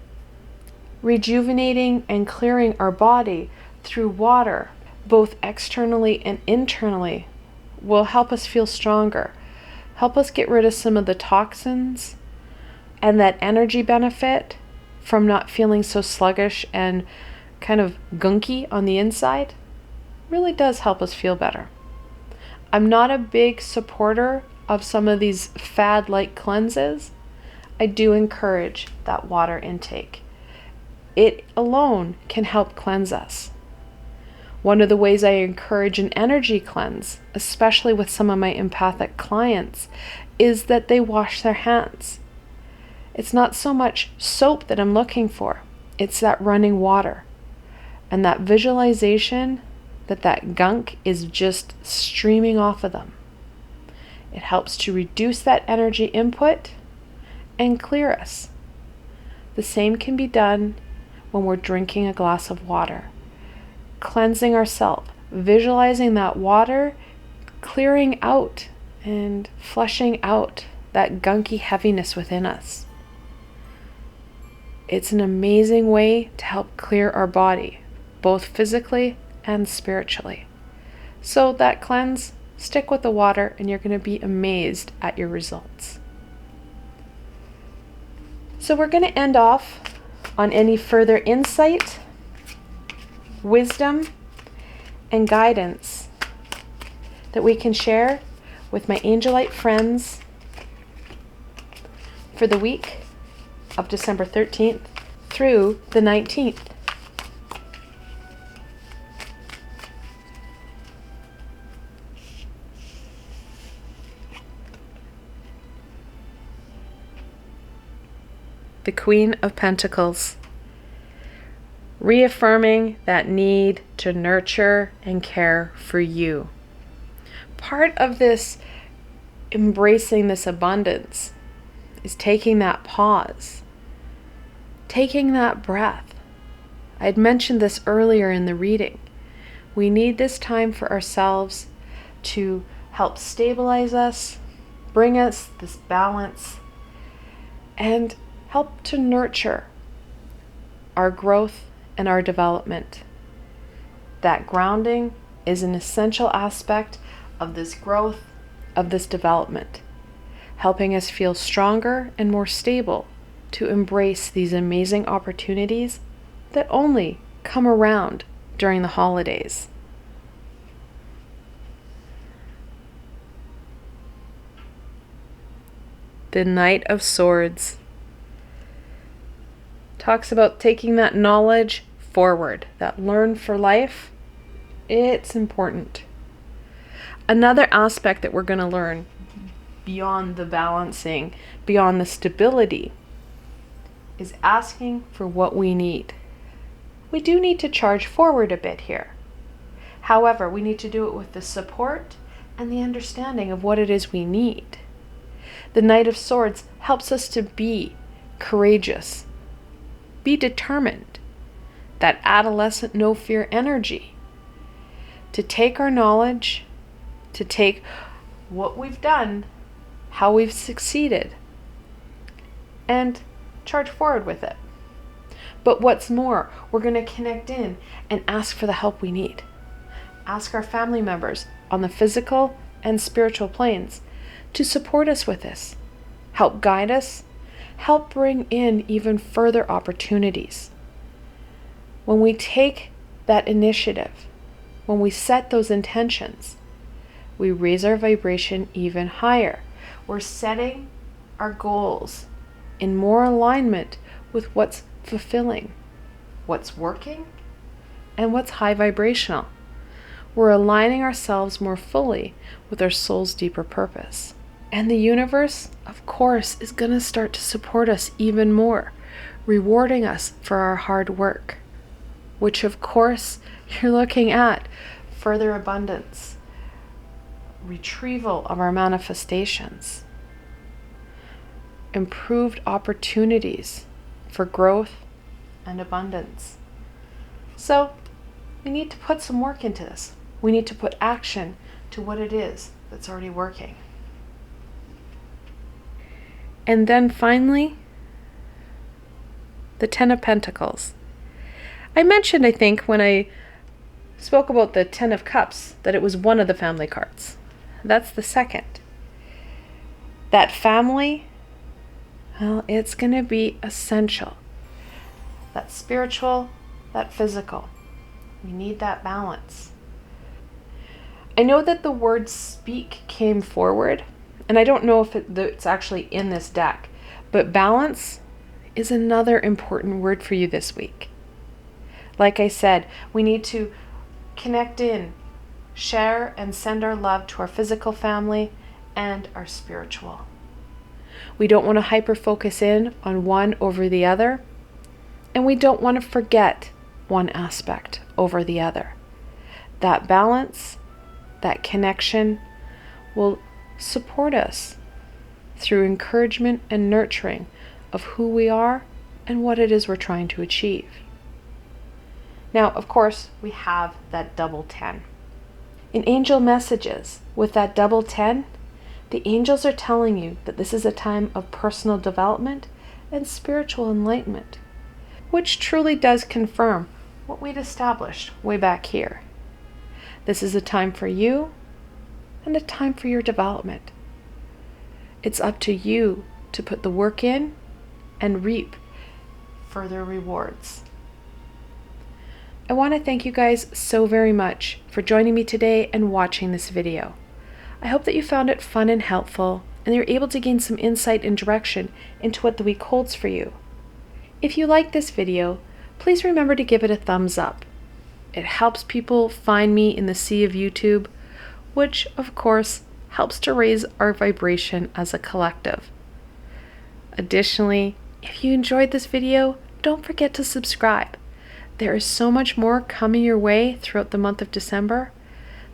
Rejuvenating and clearing our body through water, both externally and internally, will help us feel stronger, help us get rid of some of the toxins, and that energy benefit from not feeling so sluggish and kind of gunky on the inside really does help us feel better. I'm not a big supporter of some of these fad-like cleanses. I do encourage that water intake. It alone can help cleanse us. One of the ways I encourage an energy cleanse, especially with some of my empathic clients, is that they wash their hands. It's not so much soap that I'm looking for, it's that running water and that visualization that gunk is just streaming off of them. It helps to reduce that energy input and clear us. The same can be done when we're drinking a glass of water. Cleansing ourselves, visualizing that water clearing out and flushing out that gunky heaviness within us. It's an amazing way to help clear our body, both physically and spiritually. So that cleanse, stick with the water and you're going to be amazed at your results. So we're going to end off on any further insight, wisdom, and guidance that we can share with my Angelite friends for the week of December 13th through the 19th. The Queen of Pentacles, reaffirming that need to nurture and care for you. Part of this embracing this abundance is taking that pause, taking that breath. I had mentioned this earlier in the reading. We need this time for ourselves to help stabilize us, bring us this balance, and help to nurture our growth and our development. That grounding is an essential aspect of this growth, of this development, helping us feel stronger and more stable to embrace these amazing opportunities that only come around during the holidays. The Knight of Swords talks about taking that knowledge forward, that learn for life. It's important. Another aspect that we're going to learn beyond the balancing, beyond the stability, is asking for what we need. We do need to charge forward a bit here. However, we need to do it with the support and the understanding of what it is we need. The Knight of Swords helps us to be courageous, be determined, that adolescent no fear energy, to take our knowledge, to take what we've done, how we've succeeded, and charge forward with it. But what's more, we're going to connect in and ask for the help we need. Ask our family members on the physical and spiritual planes to support us with this, help guide us, help bring in even further opportunities. When we take that initiative, when we set those intentions, we raise our vibration even higher. We're setting our goals in more alignment with what's fulfilling, what's working, and what's high vibrational. We're aligning ourselves more fully with our soul's deeper purpose. And the universe, of course, is going to start to support us even more, rewarding us for our hard work, which of course you're looking at further abundance, retrieval of our manifestations, improved opportunities for growth and abundance. So we need to put some work into this. We need to put action to what it is that's already working. And then finally, the Ten of Pentacles. I mentioned, I think, when I spoke about the Ten of Cups, that it was one of the family cards. That's the second. That family, well, it's going to be essential. That spiritual, that physical. We need that balance. I know that the word speak came forward, and I don't know if it's actually in this deck, but balance is another important word for you this week. Like I said, we need to connect in, share and send our love to our physical family and our spiritual. We don't want to hyper focus in on one over the other, and we don't want to forget one aspect over the other. That balance, that connection will support us through encouragement and nurturing of who we are and what it is we're trying to achieve. Now, of course, we have that double 10. In angel messages, with that double 10, the angels are telling you that this is a time of personal development and spiritual enlightenment, which truly does confirm what we'd established way back here. This is a time for you and a time for your development. It's up to you to put the work in and reap further rewards. I want to thank you guys so very much for joining me today and watching this video. I hope that you found it fun and helpful, and you're able to gain some insight and direction into what the week holds for you. If you like this video, please remember to give it a thumbs up. It helps people find me in the sea of YouTube, which of course helps to raise our vibration as a collective. Additionally, if you enjoyed this video, don't forget to subscribe. There is so much more coming your way throughout the month of December.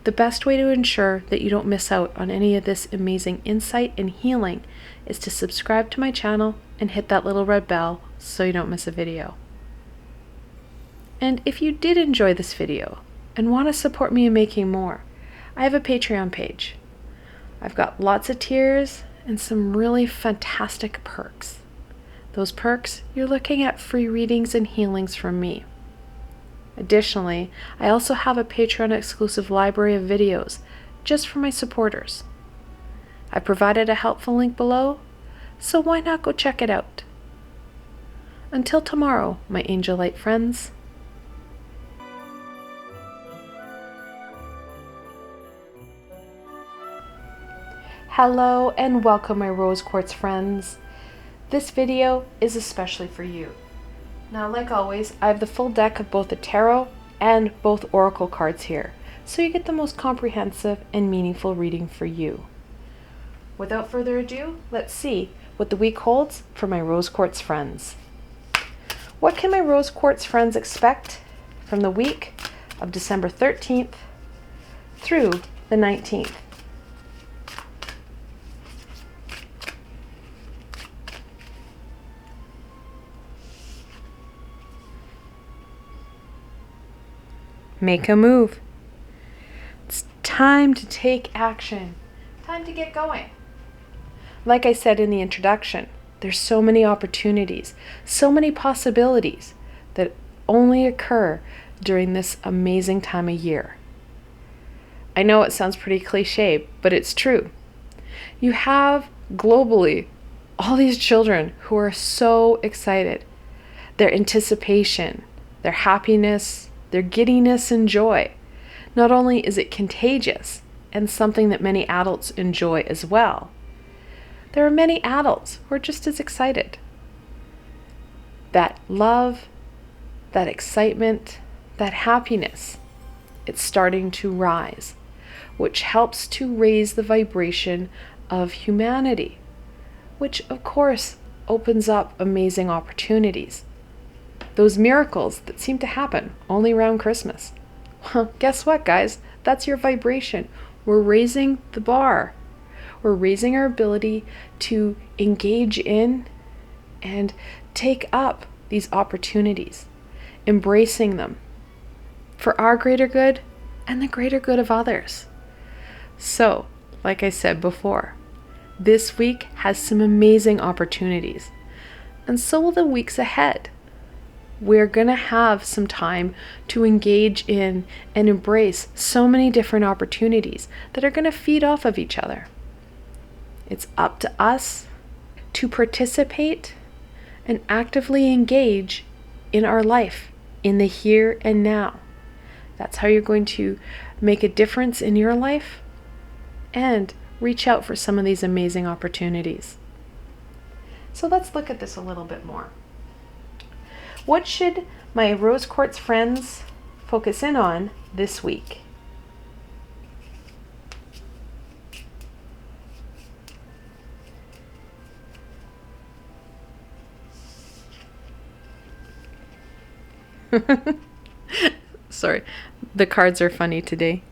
The best way to ensure that you don't miss out on any of this amazing insight and healing is to subscribe to my channel and hit that little red bell so you don't miss a video. And if you did enjoy this video and want to support me in making more, I have a Patreon page. I've got lots of tiers and some really fantastic perks. Those perks, you're looking at free readings and healings from me. Additionally, I also have a Patreon exclusive library of videos just for my supporters. I provided a helpful link below, so why not go check it out? Until tomorrow, my Angelite friends. Hello and welcome, my Rose Quartz friends. This video is especially for you. Now, like always, I have the full deck of both the tarot and both oracle cards here, so you get the most comprehensive and meaningful reading for you. Without further ado, let's see what the week holds for my Rose Quartz friends. What can my Rose Quartz friends expect from the week of December 13th through the 19th? Make a move. It's time to take action. Time to get going. Like I said in the introduction, there's so many opportunities, so many possibilities that only occur during this amazing time of year. I know it sounds pretty cliche, but it's true. You have globally all these children who are so excited. Their anticipation, their happiness, their giddiness and joy. Not only is it contagious and something that many adults enjoy as well, there are many adults who are just as excited. That love, that excitement, that happiness, it's starting to rise, which helps to raise the vibration of humanity, which of course opens up amazing opportunities. Those miracles that seem to happen only around Christmas. Well, guess what, guys? That's your vibration. We're raising the bar. We're raising our ability to engage in and take up these opportunities, embracing them for our greater good and the greater good of others. So, like I said before, this week has some amazing opportunities, and so will the weeks ahead. We're going to have some time to engage in and embrace so many different opportunities that are going to feed off of each other. It's up to us to participate and actively engage in our life, in the here and now. That's how you're going to make a difference in your life and reach out for some of these amazing opportunities. So let's look at this a little bit more. What should my rose quartz friends focus in on this week? Sorry, the cards are funny today.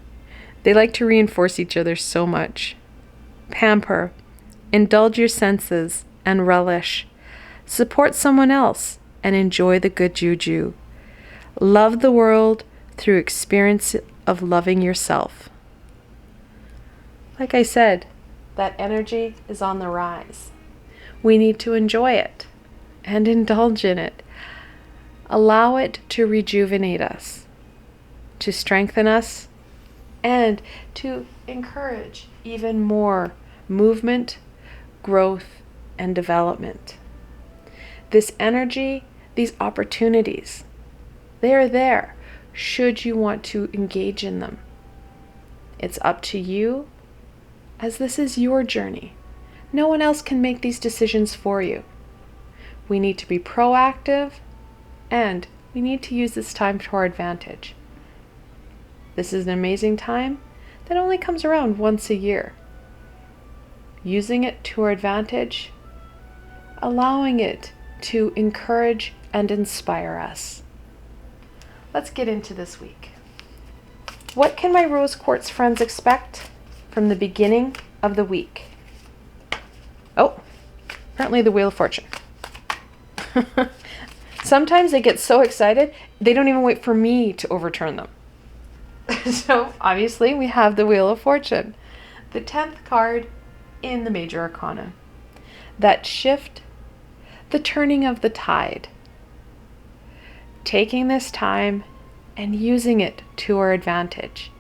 They like to reinforce each other so much. Pamper, indulge your senses and relish. Support someone else and enjoy the good juju. Love the world through experience of loving yourself. Like I said, that energy is on the rise. We need to enjoy it and indulge in it. Allow it to rejuvenate us, to strengthen us, and to encourage even more movement, growth, and development. This energy, these opportunities, they are there should you want to engage in them. It's up to you, as this is your journey. No one else can make these decisions for you. We need to be proactive, and we need to use this time to our advantage. This is an amazing time that only comes around once a year. Using it to our advantage, allowing it to encourage and inspire us. Let's get into this week. What can my rose quartz friends expect from the beginning of the week? Oh, apparently the Wheel of Fortune. Sometimes they get so excited, they don't even wait for me to overturn them. So obviously we have the Wheel of Fortune, the 10th card in the Major Arcana. That shift, the turning of the tide. Taking this time and using it to our advantage.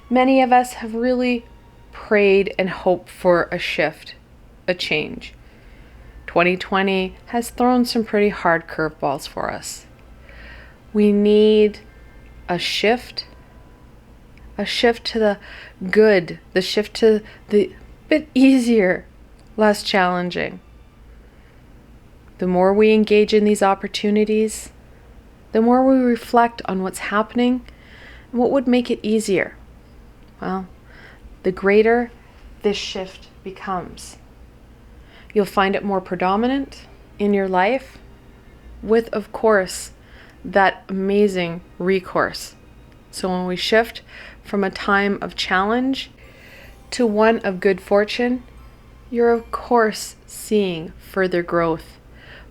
Many of us have really prayed and hoped for a shift, a change. 2020 has thrown some pretty hard curveballs for us. We need a shift to the good, the shift to the bit easier, less challenging. The more we engage in these opportunities, the more we reflect on what's happening and what would make it easier. Well, the greater this shift becomes. You'll find it more predominant in your life with, of course, that amazing recourse. So when we shift from a time of challenge to one of good fortune, you're of course seeing further growth,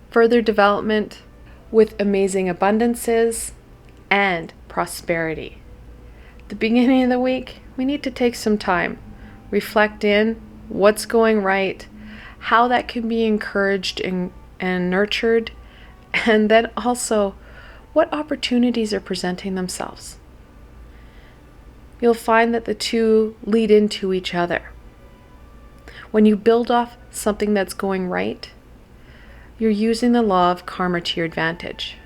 further development with amazing abundances and prosperity. At the beginning of the week, we need to take some time, reflect in what's going right, how that can be encouraged and nurtured, and then also what opportunities are presenting themselves. You'll find that the two lead into each other. When you build off something that's going right, you're using the law of karma to your advantage.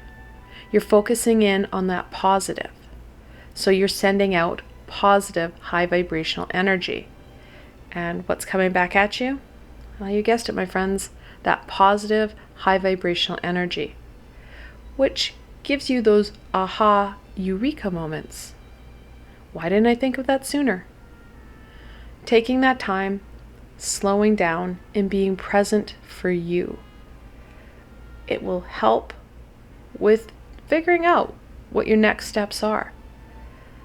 You're focusing in on that positive. So you're sending out positive, high vibrational energy. And what's coming back at you? Well, you guessed it, my friends, that positive, high vibrational energy, which gives you those aha, eureka moments. Why didn't I think of that sooner? Taking that time, slowing down, and being present for you. It will help with figuring out what your next steps are.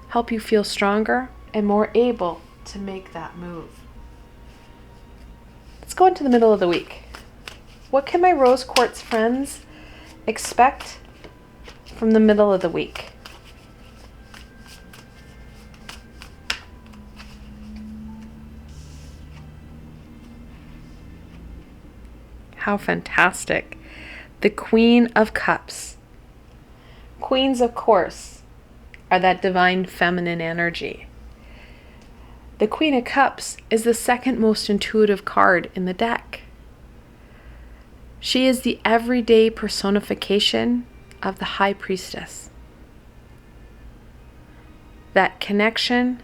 Help you feel stronger and more able to make that move. Let's go into the middle of the week. What can my rose quartz friends expect from the middle of the week? How fantastic. The Queen of Cups. Queens, of course, are that divine feminine energy. The Queen of Cups is the second most intuitive card in the deck. She is the everyday personification of the High Priestess. That connection,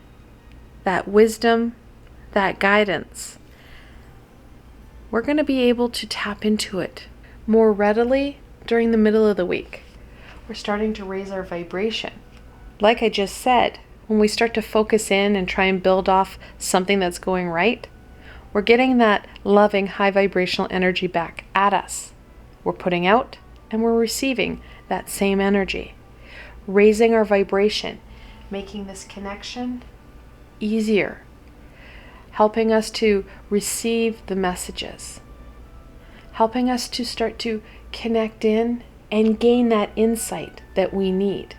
that wisdom, that guidance. We're going to be able to tap into it more readily during the middle of the week. We're starting to raise our vibration. Like I just said, when we start to focus in and try and build off something that's going right, we're getting that loving, high vibrational energy back at us. We're putting out and we're receiving that same energy, raising our vibration, making this connection easier, helping us to receive the messages, helping us to start to connect in and gain that insight that we need.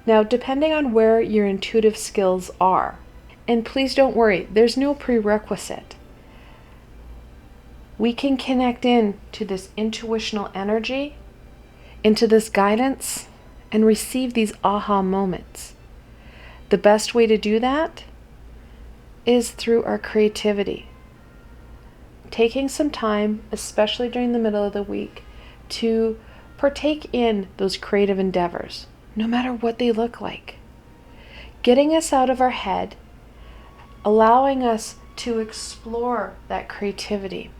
Now, depending on where your intuitive skills are, and please don't worry, there's no prerequisite. We can connect in to this intuitional energy, into this guidance, and receive these aha moments. The best way to do that is through our creativity. Taking some time, especially during the middle of the week, to partake in those creative endeavors, no matter what they look like. Getting us out of our head, allowing us to explore that creativity.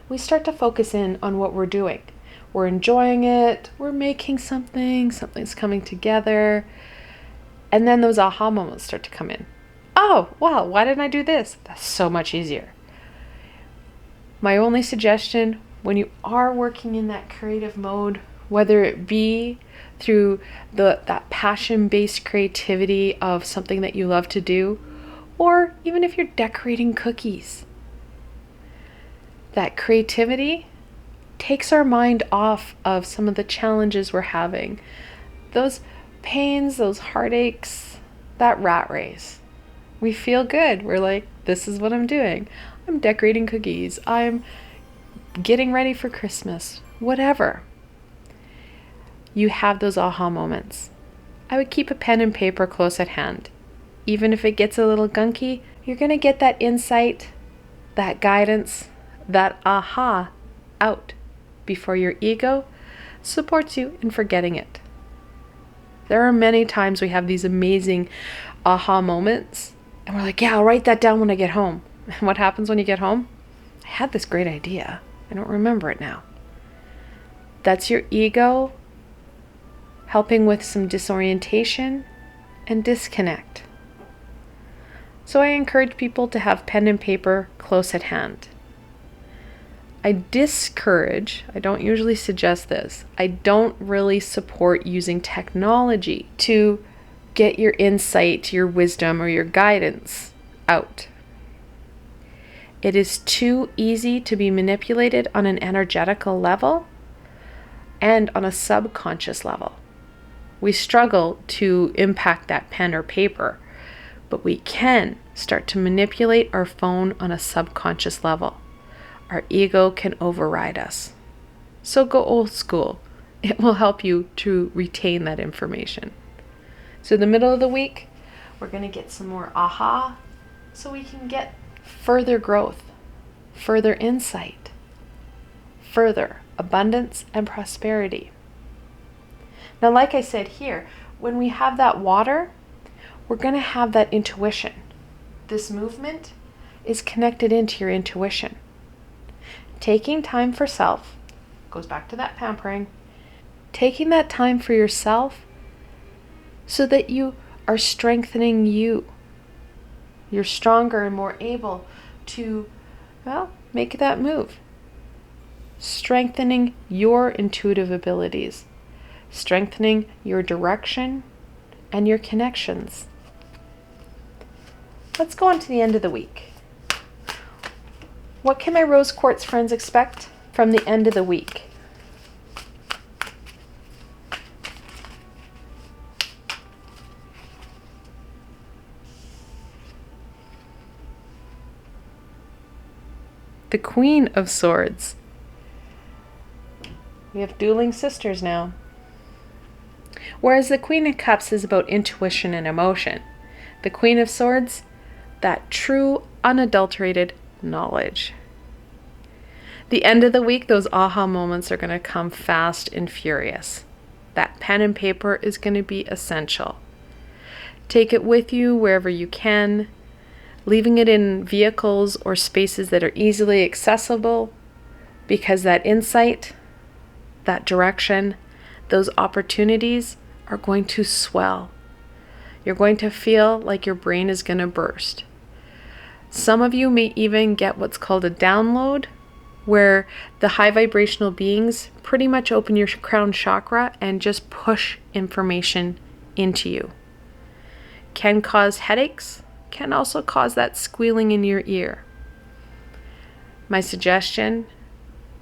We start to focus in on what we're doing. We're enjoying it, we're making something, something's coming together, and then those aha moments start to come in. Oh, wow, why didn't I do this? That's so much easier. My only suggestion, when you are working in that creative mode, whether it be through that passion-based creativity of something that you love to do, or even if you're decorating cookies, that creativity takes our mind off of some of the challenges we're having, those pains, those heartaches, that rat race. We feel good. We're like, this is what I'm doing. I'm decorating cookies. I'm getting ready for Christmas. Whatever. You have those aha moments. I would keep a pen and paper close at hand. Even if it gets a little gunky, you're going to get that insight, that guidance, that aha out before your ego supports you in forgetting it. There are many times we have these amazing aha moments and we're like, yeah, I'll write that down when I get home. And what happens when you get home? I had this great idea. I don't remember it now. That's your ego helping with some disorientation and disconnect. So I encourage people to have pen and paper close at hand. I don't usually suggest this, I don't really support using technology to get your insight, your wisdom, or your guidance out. It is too easy to be manipulated on an energetical level and on a subconscious level. We struggle to impact that pen or paper, but we can start to manipulate our phone on a subconscious level. Our ego can override us. So go old school. It will help you to retain that information. So the middle of the week, we're going to get some more aha so we can get further growth, further insight, further abundance and prosperity. Now, like I said here, when we have that water, we're going to have that intuition. This movement is connected into your intuition. Taking time for self goes back to that pampering. Taking that time for yourself so that you are strengthening you. You're stronger and more able to, make that move. Strengthening your intuitive abilities. Strengthening your direction and your connections. Let's go on to the end of the week. What can my rose quartz friends expect from the end of the week? The Queen of Swords. We have dueling sisters now. Whereas the Queen of Cups is about intuition and emotion, the Queen of Swords, that true, unadulterated knowledge. The end of the week, those aha moments are going to come fast and furious. That pen and paper is going to be essential. Take it with you wherever you can, leaving it in vehicles or spaces that are easily accessible, because that insight, that direction, those opportunities are going to swell. You're going to feel like your brain is going to burst. Some of you may even get what's called a download, where the high vibrational beings pretty much open your crown chakra and just push information into you. Can cause headaches, can also cause that squealing in your ear. My suggestion,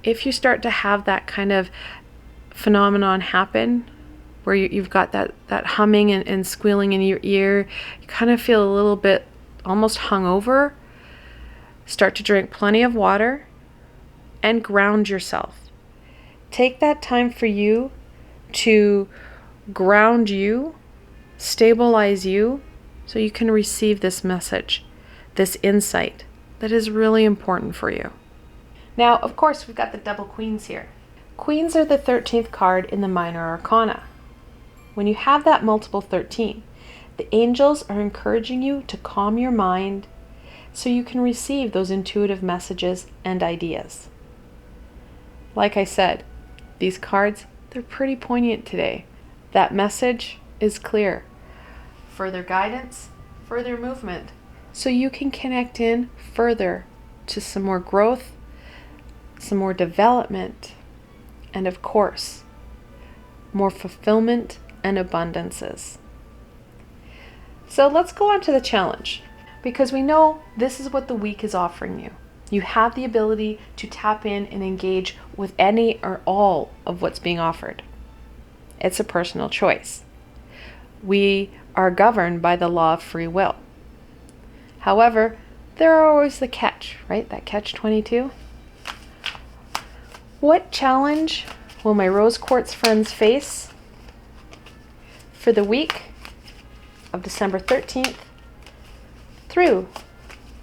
if you start to have that kind of phenomenon happen, where you've got that humming and squealing in your ear, you kind of feel a little bit almost hungover, start to drink plenty of water and ground yourself. Take that time for you to ground you, stabilize you, so you can receive this message, this insight that is really important for you. Now, of course, we've got the double queens here. Queens are the 13th card in the minor arcana. When you have that multiple 13, the angels are encouraging you to calm your mind so you can receive those intuitive messages and ideas. Like I said, these cards, they're pretty poignant today. That message is clear. Further guidance, further movement, so you can connect in further to some more growth, some more development, and of course, more fulfillment and abundances. So let's go on to the challenge, because we know this is what the week is offering you. You have the ability to tap in and engage with any or all of what's being offered. It's a personal choice. We are governed by the law of free will. However, there are always the catch, right? That catch-22. What challenge will my rose quartz friends face for the week of December 13th through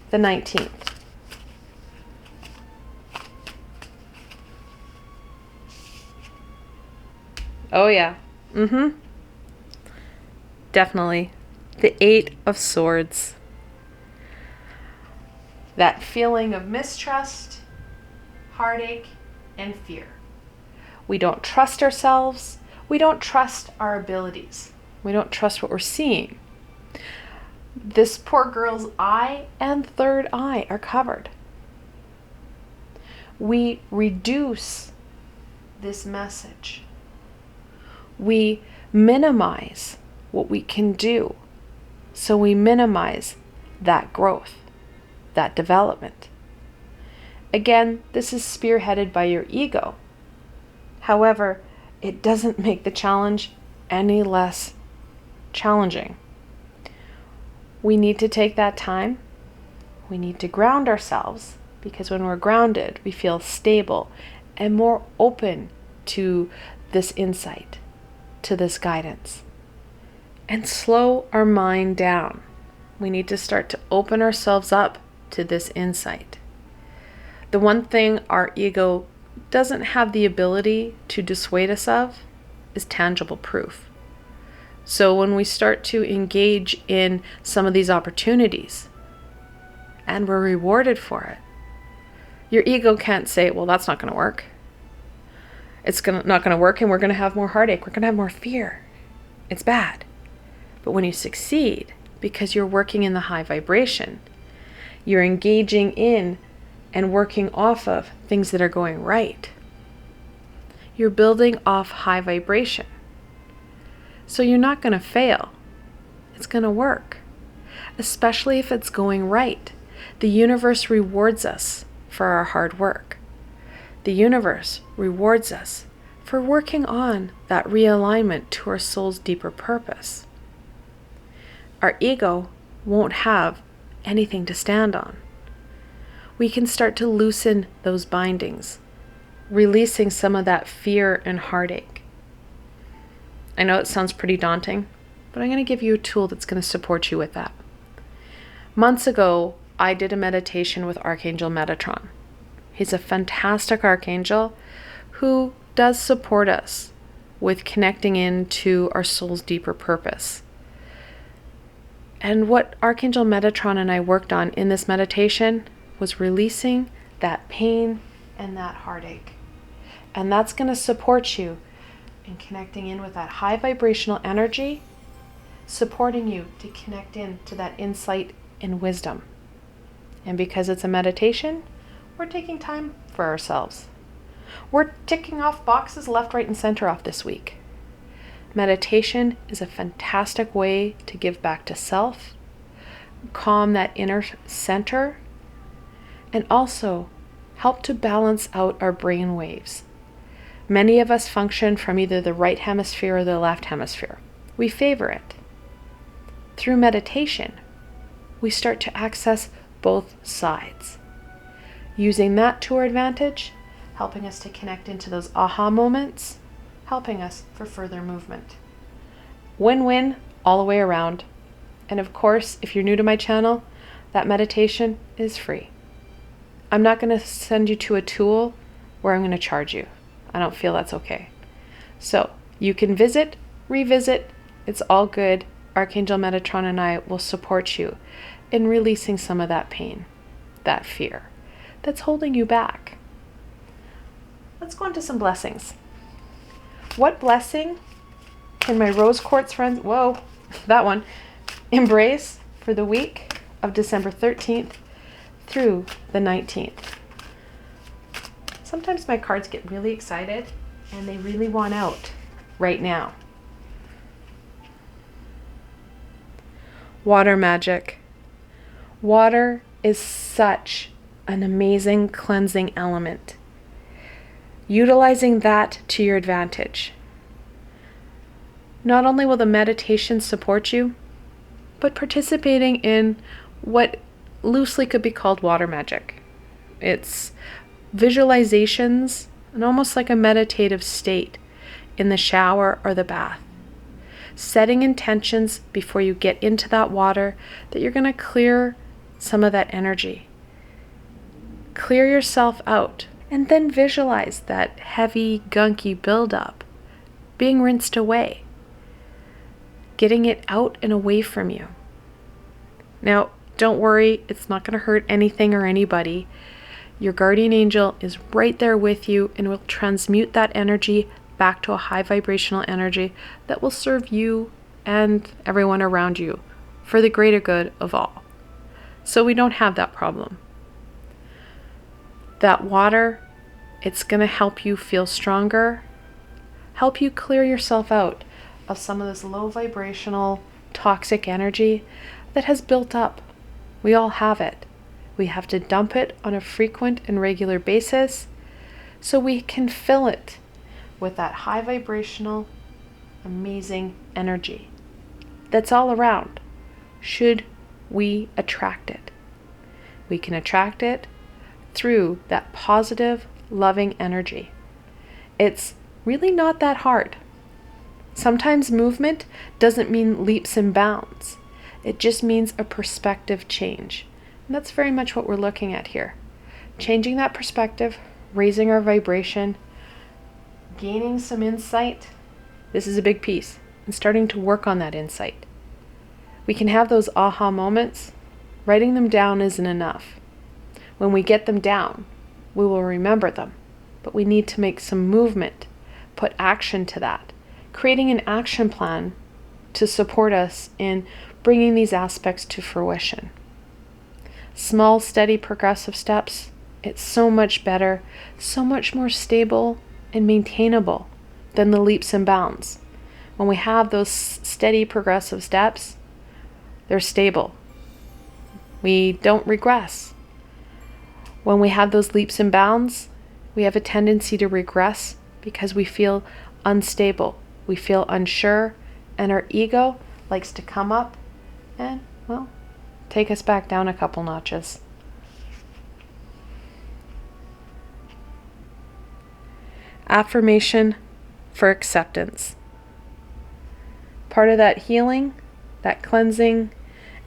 the 19th? Oh yeah. Definitely. The 8 of Swords. That feeling of mistrust, heartache, and fear. We don't trust ourselves. We don't trust our abilities. We don't trust what we're seeing. This poor girl's eye and third eye are covered. We reduce this message. We minimize what we can do. So we minimize that growth, that development. Again, this is spearheaded by your ego. However, it doesn't make the challenge any less challenging. We need to take that time. We need to ground ourselves, because when we're grounded, we feel stable and more open to this insight, to this guidance. And slow our mind down. We need to start to open ourselves up to this insight. The one thing our ego doesn't have the ability to dissuade us of is tangible proof. So when we start to engage in some of these opportunities and we're rewarded for it, your ego can't say, well, that's not going to work. It's not going to work, and we're going to have more heartache. We're going to have more fear. It's bad. But when you succeed, because you're working in the high vibration, you're engaging in and working off of things that are going right. You're building off high vibration. So you're not going to fail. It's going to work. especially if it's going right. The universe rewards us for our hard work. The universe rewards us for working on that realignment to our soul's deeper purpose. Our ego won't have anything to stand on. We can start to loosen those bindings, releasing some of that fear and heartache. I know it sounds pretty daunting, but I'm going to give you a tool that's going to support you with that. Months ago, I did a meditation with Archangel Metatron. He's a fantastic archangel who does support us with connecting into our soul's deeper purpose. And what Archangel Metatron and I worked on in this meditation was releasing that pain and that heartache. And that's going to support you in connecting in with that high vibrational energy, supporting you to connect in to that insight and wisdom. And because it's a meditation, we're taking time for ourselves. We're ticking off boxes left, right, and center off this week. Meditation is a fantastic way to give back to self, calm that inner center, and also help to balance out our brain waves. Many of us function from either the right hemisphere or the left hemisphere. We favor it. Through meditation, we start to access both sides, using that to our advantage, helping us to connect into those aha moments, helping us for further movement. Win-win all the way around. And of course, if you're new to my channel, that meditation is free. I'm not going to send you to a tool where I'm going to charge you. I don't feel that's okay. So you can visit, revisit, it's all good. Archangel Metatron and I will support you in releasing some of that pain, that fear that's holding you back. Let's go into some blessings. What blessing can my rose quartz friends, that one, embrace for the week of December 13th through the 19th? Sometimes my cards get really excited and they really want out right now. Water magic. Water is such an amazing cleansing element. Utilizing that to your advantage. Not only will the meditation support you, but participating in what loosely could be called water magic. It's visualizations and almost like a meditative state in the shower or the bath. Setting intentions before you get into that water that you're going to clear some of that energy. Clear yourself out and then visualize that heavy, gunky buildup being rinsed away, getting it out and away from you. Now, don't worry, it's not going to hurt anything or anybody. Your guardian angel is right there with you and will transmute that energy back to a high vibrational energy that will serve you and everyone around you for the greater good of all. So we don't have that problem. That water, it's going to help you feel stronger, help you clear yourself out of some of this low vibrational toxic energy that has built up. We all have it. We have to dump it on a frequent and regular basis so we can fill it with that high vibrational, amazing energy that's all around, should we attract it. We can attract it through that positive, loving energy. It's really not that hard. Sometimes movement doesn't mean leaps and bounds. It just means a perspective change. And that's very much what we're looking at here. Changing that perspective, raising our vibration, gaining some insight. This is a big piece. And starting to work on that insight. We can have those aha moments. Writing them down isn't enough. When we get them down, we will remember them. But we need to make some movement, put action to that. Creating an action plan to support us in bringing these aspects to fruition. Small, steady, progressive steps, it's so much better, so much more stable and maintainable than the leaps and bounds. When we have those steady, progressive steps, they're stable. We don't regress. When we have those leaps and bounds, we have a tendency to regress because we feel unstable, we feel unsure, and our ego likes to come up and, well, take us back down a couple notches. Affirmation for acceptance. Part of that healing, that cleansing,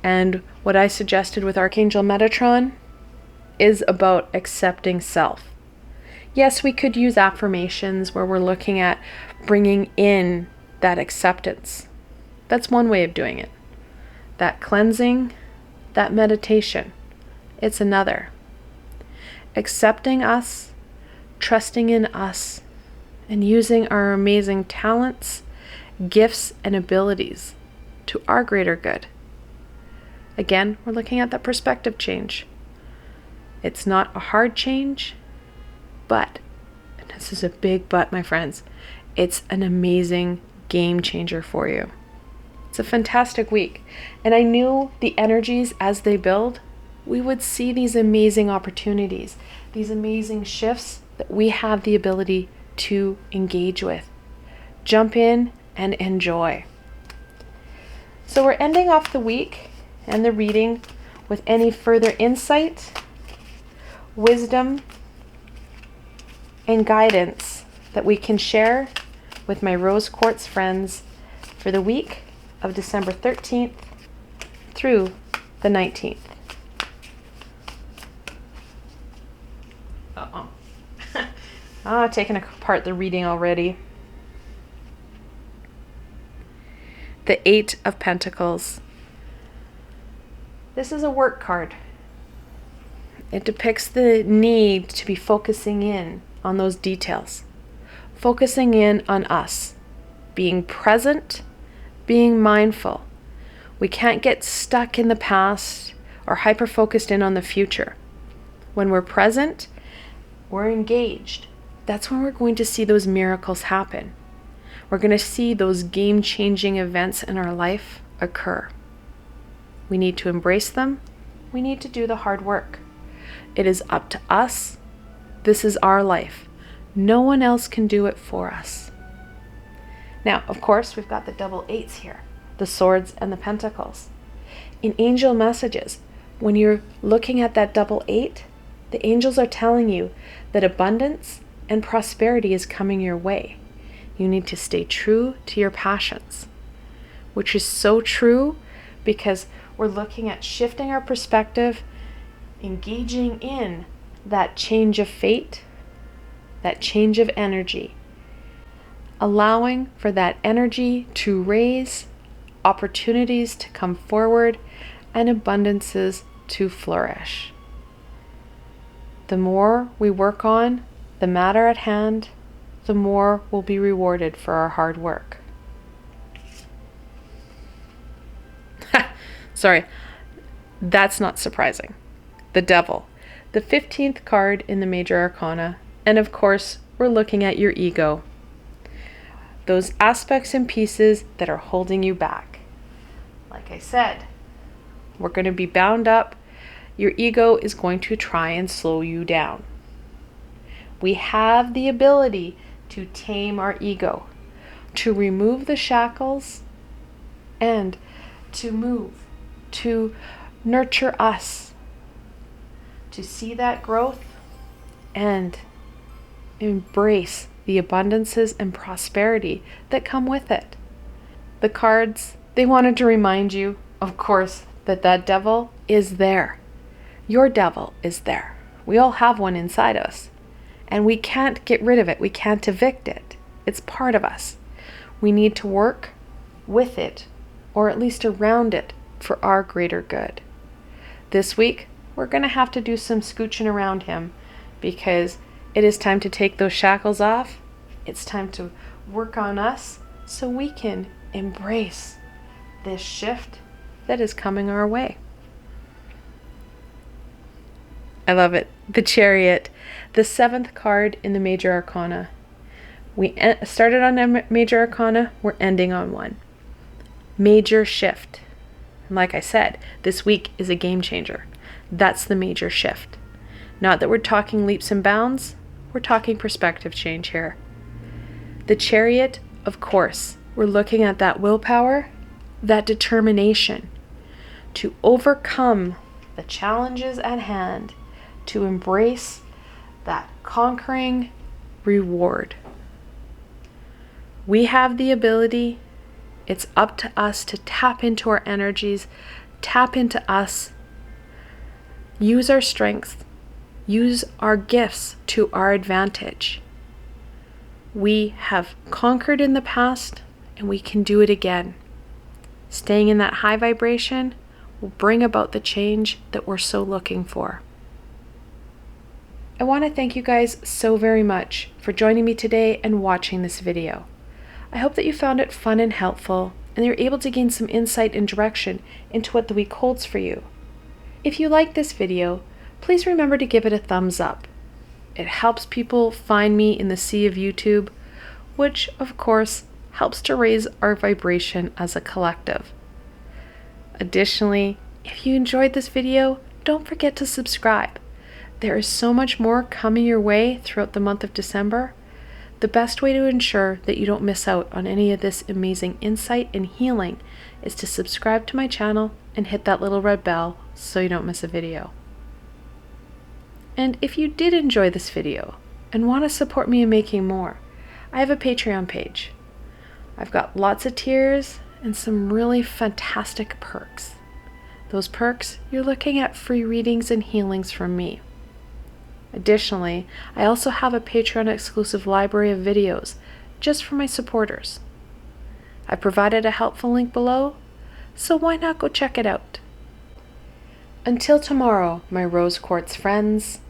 and what I suggested with Archangel Metatron is about accepting self. Yes, we could use affirmations where we're looking at bringing in that acceptance. That's one way of doing it. That cleansing, that meditation, it's another. Accepting us, trusting in us, and using our amazing talents, gifts, and abilities to our greater good. Again, we're looking at that perspective change. It's not a hard change, but, and this is a big but, my friends, it's an amazing game changer for you. It's a fantastic week. And I knew the energies as they build, we would see these amazing opportunities, these amazing shifts that we have the ability to engage with. Jump in and enjoy. So we're ending off the week and the reading with any further insight, wisdom, and guidance that we can share with my rose quartz friends for the week of December 13th through the 19th. Taking apart the reading already. The Eight of Pentacles. This is a work card. It depicts the need to be focusing in on those details. Focusing in on us. Being present, being mindful. We can't get stuck in the past or hyper-focused in on the future. When we're present, we're engaged. That's when we're going to see those miracles happen. We're going to see those game-changing events in our life occur. We need to embrace them. We need to do the hard work. It is up to us. This is our life. No one else can do it for us. Now, of course, we've got the double eights here, the swords and the pentacles. In angel messages, when you're looking at that double eight, the angels are telling you that abundance and prosperity is coming your way. You need to stay true to your passions, which is so true because we're looking at shifting our perspective, engaging in that change of fate, that change of energy, allowing for that energy to raise, opportunities to come forward, and abundances to flourish. The more we work on the matter at hand, the more we'll be rewarded for our hard work. Sorry, that's not surprising. The Devil, the 15th card in the Major Arcana, and of course, we're looking at your ego. Those aspects and pieces that are holding you back. Like I said, we're going to be bound up. Your ego is going to try and slow you down. We have the ability to tame our ego, to remove the shackles, and to move, to nurture us, to see that growth and embrace the abundances and prosperity that come with it. The cards, they wanted to remind you, of course, that that devil is there. Your devil is there. We all have one inside us. And we can't get rid of it. We can't evict it. It's part of us. We need to work with it, or at least around it, for our greater good. This week, we're going to have to do some scooching around him because it is time to take those shackles off. It's time to work on us so we can embrace this shift that is coming our way. I love it. The Chariot, the 7th card in the Major Arcana. We started on a Major Arcana, we're ending on one. Major shift. And like I said, this week is a game changer. That's the major shift. Not that we're talking leaps and bounds, we're talking perspective change here. The Chariot, of course, we're looking at that willpower, that determination to overcome the challenges at hand, to embrace that conquering reward. We have the ability. It's up to us to tap into our energies, tap into us, use our strength, use our gifts to our advantage. We have conquered in the past, and we can do it again. Staying in that high vibration will bring about the change that we're so looking for. I want to thank you guys so very much for joining me today and watching this video. I hope that you found it fun and helpful, and you're able to gain some insight and direction into what the week holds for you. If you like this video, please remember to give it a thumbs up. It helps people find me in the sea of YouTube, which of course helps to raise our vibration as a collective. Additionally, if you enjoyed this video, don't forget to subscribe. There is so much more coming your way throughout the month of December. The best way to ensure that you don't miss out on any of this amazing insight and healing is to subscribe to my channel and hit that little red bell so you don't miss a video. And if you did enjoy this video and want to support me in making more, I have a Patreon page. I've got lots of tiers and some really fantastic perks. Those perks, you're looking at free readings and healings from me. Additionally, I also have a Patreon exclusive library of videos just for my supporters. I provided a helpful link below, so why not go check it out? Until tomorrow, my rose quartz friends,